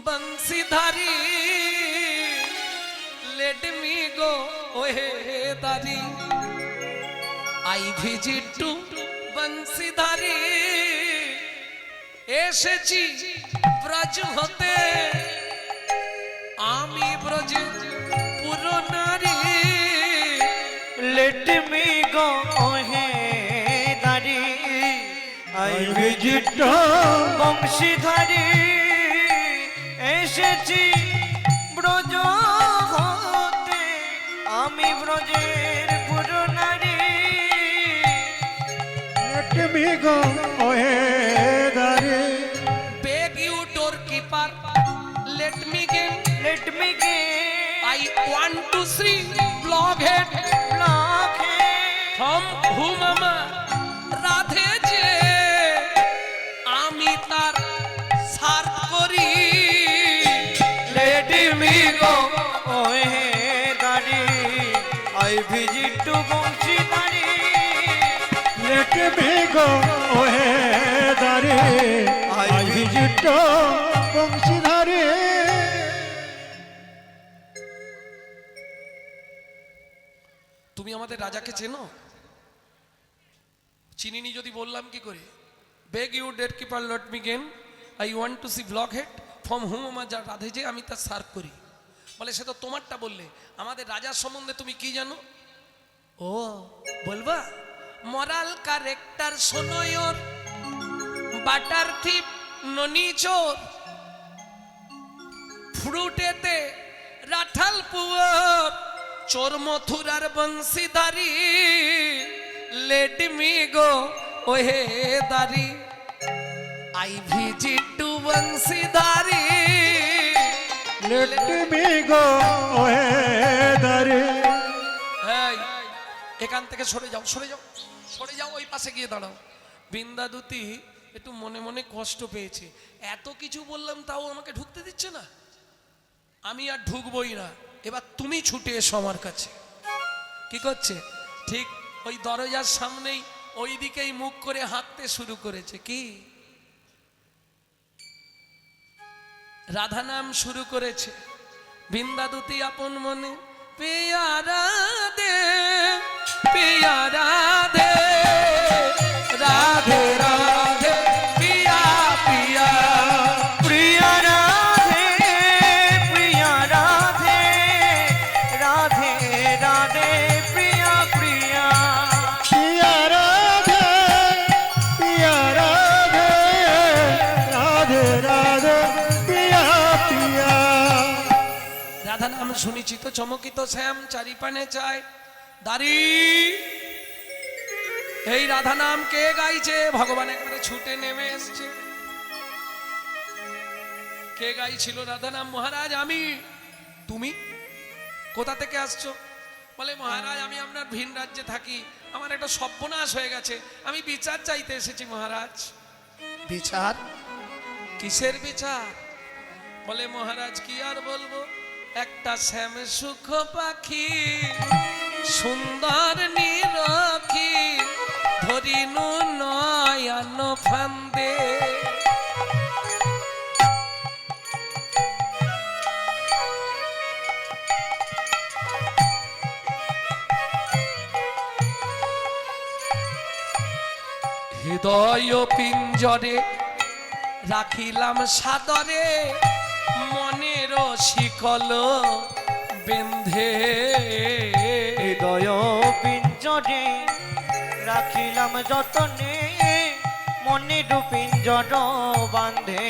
Bansidhari. Let me go oh hey দাদি, আই ভিজিট টু বংশীধারী। এসেছি ব্রজ হতে, আমি ব্রজে পুরো নারী। Let me go hey দারি, I visit বংশীধারী। এসেছি ব্রজ হতে, আমি ব্রজের পুরো নারী। Let me go, oh hey, Dari. Beg you doorkeeper, let me in. Let me go, I want to see blockhead from whom Radhe যে আমি তার সার করি। Let me go, oh hey, Dari, I visit to বংশীধারী। Let me go, oh hey, Dari. I visit বংশীধারী। তুমি আমাদের রাজাকে চেনো? চিনিনি যদি বললাম কি করে? Beg you that keeper lot me game, I want to see block head from হুম আমার যা রাধে যে আমি তার সার্ভ করি। বলে সে তো তোমারটা বললে, আমাদের রাজার সম্বন্ধে তুমি কি জানো? ও বলবা, মরাল ক্যারেক্টার সোনয়র, বাটার থিপ ননি চোর, ফ্রুটেতে রাঠাল পুয়ার, চোর মথুরার Bansidhari. Let me go oh hey দারি, I visit to Bansidhari. Let me go, oh hey, Dari. এই, এখান থেকে সরে যাও, সরে যাও, সরে যাও, ওই পাশে গিয়ে দাঁড়াও। বৃন্দাদূতি একটু মনে মনে কষ্ট পেয়েছে, এত কিছু বললাম তাও আমাকে ঢুকতে দিচ্ছে না, আমি আর ঢুকবই না। এবার তুমি ছুটে এসো আমার কাছে। কি করছে, ঠিক ওই দরজার সামনেই ওই দিকেই মুখ করে হাঁকতে শুরু করেছে। কি রাধা নাম শুরু করেছে। বৃন্দাদুতি আপন মনে পিয়া রাধে পিয়া রাধে রাধে রাধে পিয়া পিয়া প্রিয়া রাধে প্রিয়া রাধে রাধে রাধে প্রিয়া প্রিয়া পিয়া রাধে পিয়া রাধে রাধে রাধে পিয়া পিয়া। রাধা নাম শুনেছি তো চমকিত শ্যাম চারিপানে চায় দাড়ি। এই রাধা নাম কে গাইছে? ভগবান একবারে ছুটে নেমে এসছে। কে গাইছিল রাধা নাম? মহারাজ আমি। তুমি কোথা থেকে আসছো? বলে মহারাজ আমি আপনার ভিন রাজ্যে থাকি, আমার একটা সর্বনাশ হয়ে গেছে, আমি বিচার চাইতে এসেছি মহারাজ। বিচার? কিসের বিচার? বলে মহারাজ কি আর বলবো, একটা শ্যাম সুখ পাখি সুন্দর নিরখি ধরিনু নয়ন ফান্দে। হৃদয় পিঞ্জরে রাখিলাম সাদরে মনের শিকল বেঁধে। হৃদয় পিঞ্জরে রাখিলাম যতনে মনের পিঞ্জর বাঁধে।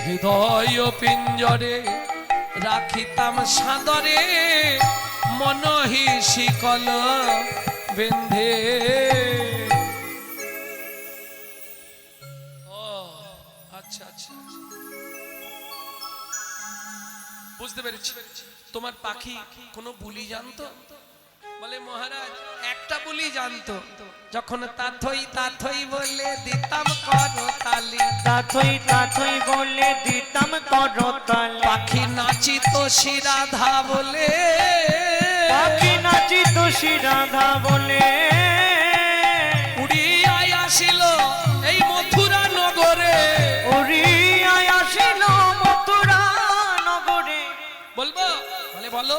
হৃদয় পিঞ্জরে রাখিতাম সাদরে মনহি শিকল বেঁধে। ও আচ্ছা আচ্ছা বুঝতে পেরেছি। তোমার পাখি কোনো বুলি জানতো? বলে মহারাজ একটা বুলি জানতো, যখন তাথই তাথই বলে দিতাম করতালি। তাথই তাথই বলে দিতাম করতালি। পাখি নাচিত শিরাধা বলে, পাখি নাচিত শিরাধা বলে উড়িয়াই আসিল এই মথুরা নগরে। উড়িয়াই আসিল মথুরা নগরে। বলবো? বলে বলো।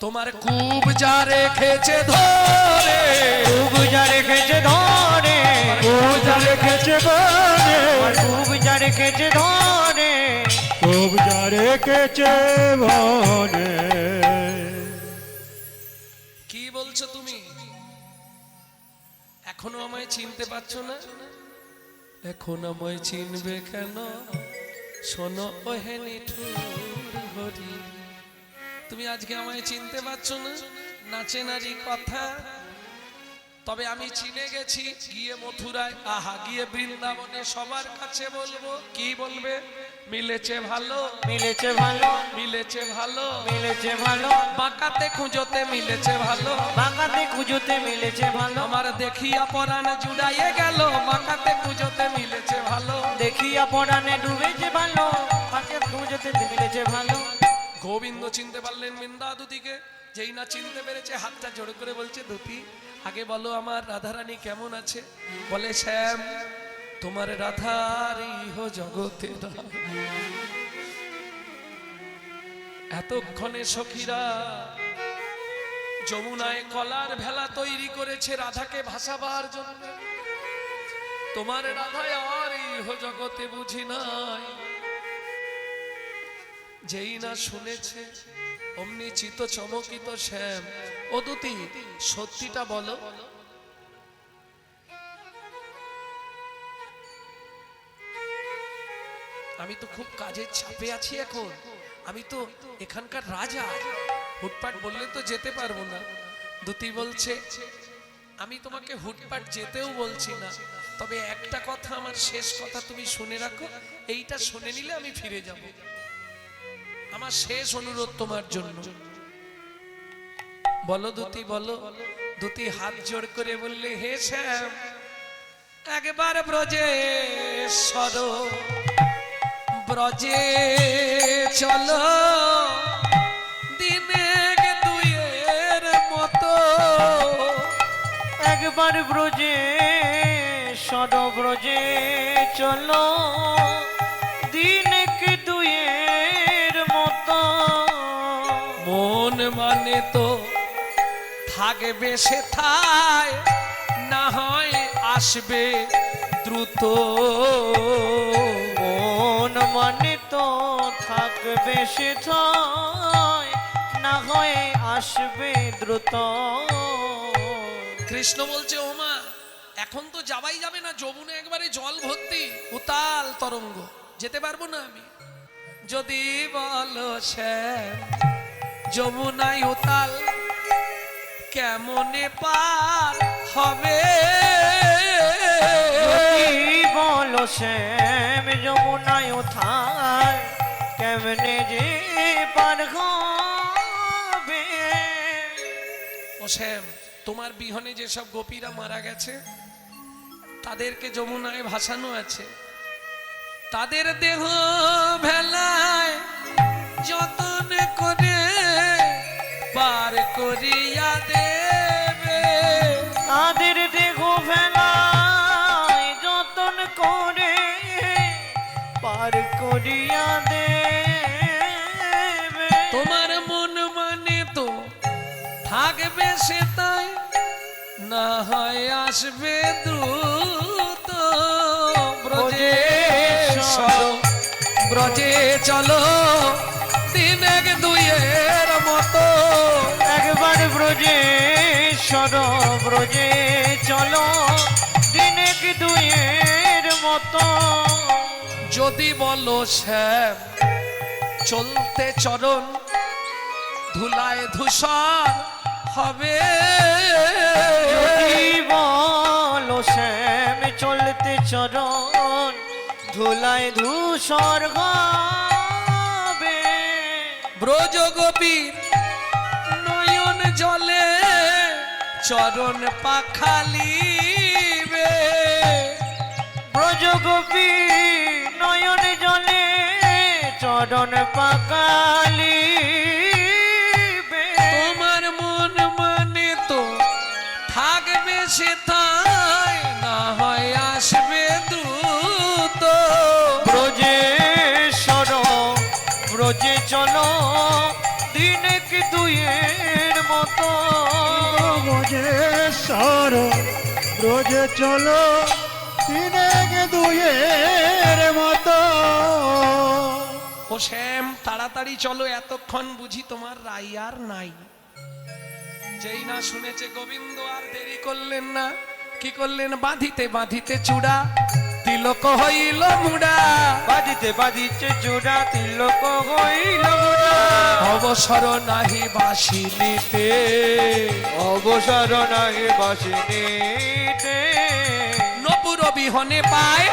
তোমার কুব যা রেখেছে ধরে, খুব যা রেখেছে ধরে, খুব যা রেখেছে বনে, খুব যা রেখেছে ধরে, খুব যা রেখেছে বনে। কি বলছো তুমি? এখনো আমায় চিনতে পারছো না? এখন আমায় চিনবে কেন? শোনো ওহে নিঠুর হরি, তুমি আজকে আমায় চিনতে পারছো না? নাচে নারী কথা। তবে আমি চিনে গেছি, গিয়ে মথুরায় আহা গিয়ে বৃন্দাবনে সবার কাছে বলবো। কি বলবে? মিলেছে ভালো, মিলেছে ভালো, মিলেছে ভালো, মিলেছে ভালো, বাঁকাতে খুঁজোতে মিলেছে ভালো, বাঁকাতে খুঁজোতে মিলেছে ভালো, আমার দেখিয়া পরাণ জুড়াইয়ে গেল, বাঁকাতে খুঁজোতে মিলেছে ভালো, দেখিয়া পরাণে ডুবেছে ভালো, বাঁকাতে খুঁজোতে মিলেছে ভালো। গোবিন্দ চিনতে পারলেন বৃন্দাদুতিকে। যেই না চিনতে পেরেছে হাতটা জোড় করে বলছে দুতি আগে বলো আমার রাধারানী কেমন আছে? বলে শ্যাম তোমার রাধার ইহ জগতে এতক্ষণে সখীরা যমুনায় কলার ভেলা তৈরি করেছে রাধাকে ভাসাবার জন্য। তোমার রাধায় আর ইহ জগতে বুঝি নাই। যেই না শুনেছে অমনি চিত চমকিত শ্যাম। ও দুতি সত্যিটা বলো, আমি তো খুব কাজের চাপে আছি এখন, আমি তো এখানকার রাজা, হুটপাট বললে তো যেতে পারবো না। দুতি বলছে আমি তোমাকে হুটপাট যেতেও বলছি না, তবে একটা কথা আমার শেষ কথা তুমি শুনে রাখো, এইটা শুনে নিলে আমি ফিরে যাব। আমার শেষ অনুরোধ তোমার জন্য। বলো দুতি বলো। দুতি হাত জোড় করে বললে হে শ্যাম একবার ব্রজেশ্বর ব্রজে চলো দিনে দুইয়ের মতো। একবার ব্রজে সরব্রজে চলো দিন কি দুয়ের মতো মন মানে তো থাকবে সেথায়, না হয় আসবে দ্রুত। মন মানে তো থাকবে সেথায়, না হয় আসবে দ্রুত। কৃষ্ণ বলছে ওমা এখন তো যাওয়াই যাবে না, যমুনা একবারে জল ভর্তি, উতাল তরঙ্গ, যেতে পারবো না আমি। যদি বলো শ্যাম যমুনায় উতাল কেমনে পার হবে, যদি বলো শ্যাম যমুনায় উথাল কেমনে যে পার হবে। ও শ্যাম তোমার বিহনে যেসব গোপীরা মারা গেছে তাদেরকে যমুনায় ভাসানো আছে, তাদের দেহ ভেলায় যতন করে পার করিয়া দেবে। তাদের দেহ ভেলায় যতন করে পার করিয়া দেবে। তোমার মন মানে তো থাকবে সে তাই, না হয় আসবে দ্রুত। ব্রজে চলো ব্রজে চলো দিন এক দুইয়ের মতো। একবার ব্রজে সরব্রজে চলো দিন কি দুয়ের মতো। যদি বলো শ্যাম চলতে চরণ ধুলায় ধূসর হবে, যদি বলো শ্যাম চলতে চরণ ধুলায় ধূসর হবে। ব্রজ গোপীর নয়ন জলে চরণ পাখালিবে। ব্রজ গোপী নয়ন জলে চরণ পাকালিবে। তোমার মন মানে তো থাকবে সেথায়, না হয় আসবে দ্রুত। ব্রজে ব্রজে চলো দিন কি দুয়ের মতো। ব্রজেশ্বর ব্রজে চলো দিনে দুয়ের মতো। ও শ্যাম তাড়াতাড়ি চলো, এতক্ষণ বুঝি তোমার রাই আর নাই। যেই না শুনেছে গোবিন্দ আর দেরি করলেন না, কি করলেন বাঁধিতে বাঁধিতে চূড়া তিলক হইল মুড়া। বাজিতে বাজিতে চূড়া তিলক হইল মুড়া। অবসর নাহি বাসিলিতে, অবসর নাহি বাসিনীতে। নপুর বিহনে পায়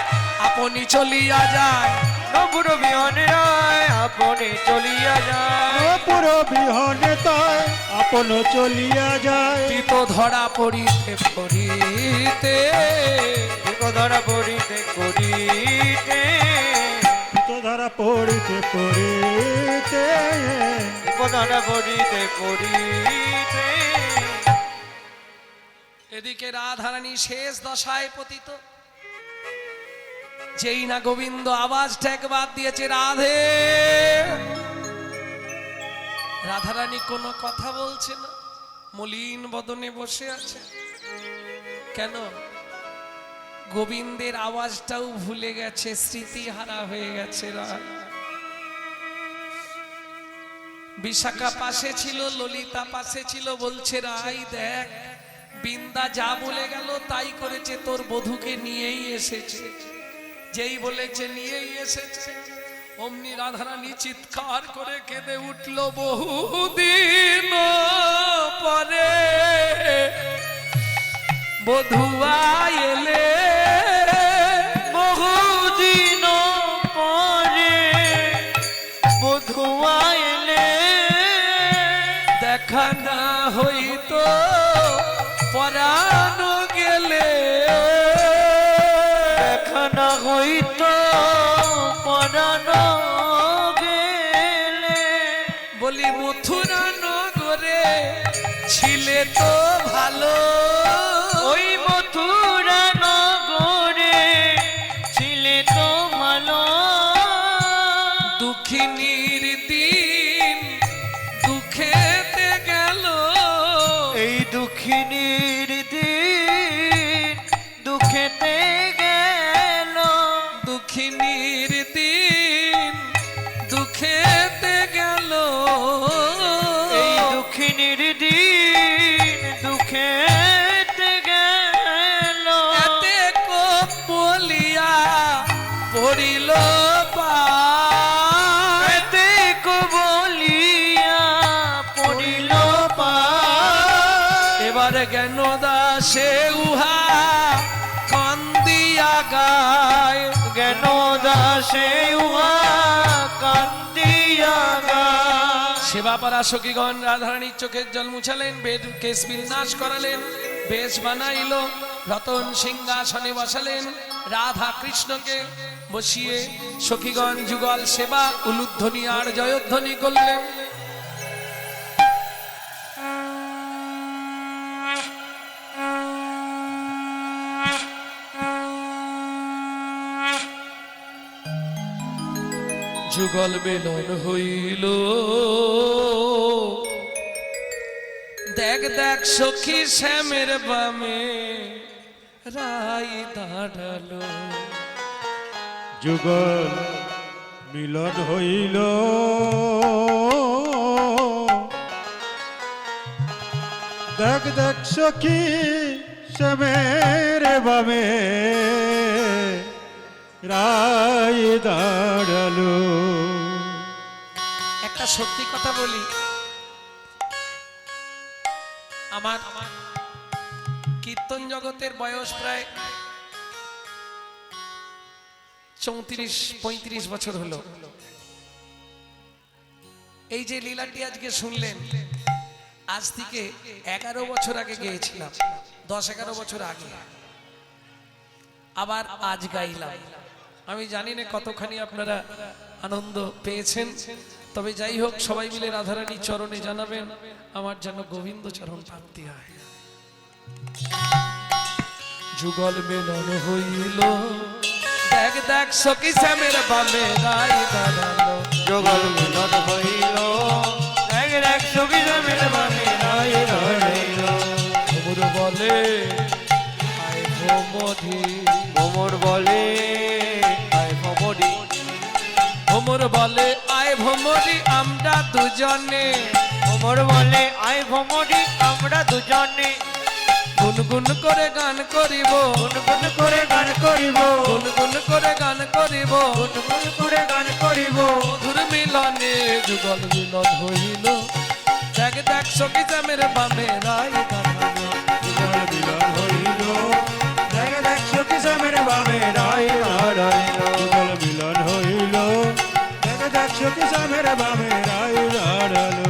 আপনি চলিয়া যায়। নপুর বিহনে রায় আপনি চলিয়া যায়। নপুর বিহনে তাই আপন চলিয়া যায়। তিত ধরা পড়িতে পড়িতে, ধরা পড়িতে করিতে, তো ধরা পড়িতে পড়িতে ধরা পড়িতে করিতে। এদিকে রাধারানী শেষ দশায় পতিত। যেই না গোবিন্দ আওয়াজটা একবার দিয়েছে রাধে, রাধারানী কোনো কথা বলছে না, মলিন বদনে বসে আছে। কেন? গোবিন্দের আওয়াজটাও ভুলে গেছে, স্মৃতিহারা হয়ে গেছে। বিশাখা পাশে ছিল, ললিতা পাশে ছিল, বলছে রাই দেখ বিন্দা যা বলে গেল তাই করেছে, তোর বধূকে নিয়েই এসেছে। যেই বলেছে নিয়েই এসেছে, অমনি রাধারানী চিৎকার করে কেঁদে উঠল। বহুদিন পরে বধুয়া এলে, বহুদিন পরে বধুয়া এলে। দেখা না হইতো পরাণ গেলে, দেখা না হইতো পরাণ গেলে। বলি মথুরা নগরে ছিলে তো ভালো, ওই দুঃখিনীর দিন দুঃখেতে গেল, এই দুঃখিনীর দিন দুঃখেতে গেল, দুঃখিনীর দিন দুঃখেতে গেল, এই দুঃখিনীর দিন দুঃখেতে গেল, এতে কোপ বলিয়া পড়িল পায়, এতে বলিয়া পড়িল পায়, এবার জ্ঞান দাসে উহা কান্দিয়া গায়, জ্ঞান দাসে উহা কান্দিয়া গায়। সেবাপারা সখীগণ রাধারানীর চোখের জল মুছালেন, বেদ কেশ বিন্যাস করালেন, বেশ বানাইল, রতন সিংহাসনে বসালেন, রাধা কৃষ্ণকে বসিয়ে সখীগণ যুগল সেবা উলুধ্বনি আর জয়ধ্বনি করলেন। যুগল মিলন হইল, দেখ দেখ সখী শ্যামের বামে রাই দাঁড়ালো, যুগল মিলন হইল, দেখ দেখ সখী শ্যামের বামে রায় দাঁড়ালো। একটা সত্যি কথা বলি, আমার কীর্তন জগতের বয়স প্রায় 34-35 বছর হলো। এই যে লীলাটি আজকে শুনলেন, আজ থেকে 11 বছর আগে গেয়েছিলাম, 10-11 বছর আগে, আবার আজ গাইলাম। আমি জানি না কতখানি আপনারা আনন্দ পেয়েছেন, তবে যাই হোক সবাই মিলে রাধারানীর চরণে জানাবেন আমার যেন গোবিন্দ চরণ প্রাপ্তি হয়। যুগল মিলন হইল, দেখ দেখ সখী শ্যামের বামে রাই দাঁড়ালো, যুগল মিলন হইল, দেখ দেখ সখী শ্যামের বামে রাই দাঁড়ালো, ভ্রমর বলে আয় ভ্রমরি, ভ্রমর বলে আয় ভ্রমরি, ভ্রমর বলে আয় ভ্রমরি আমরা দুজনে, ভ্রমর বলে আয় ভ্রমরি আমরা দুজনে, গুনগুন করে গান করিব, গুনগুন করে গান করিব, গুনগুন করে গান করিব, গুনগুন করে গান করিব, মধুর মিলনে যুগল মিলন হইল, দেখ দেখ সখী শ্যামের বামে রাই দাঁড়ালো, যুগল মিলন হইল, দেখ দেখ সখী শ্যামের বামে রায় দাঁড়াইল। যুগল মিলন হইল, দেখ দেখ সখী শ্যামের বামে রায় দাঁড়ালো।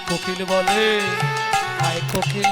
কোকিল বলে আয় কোকিল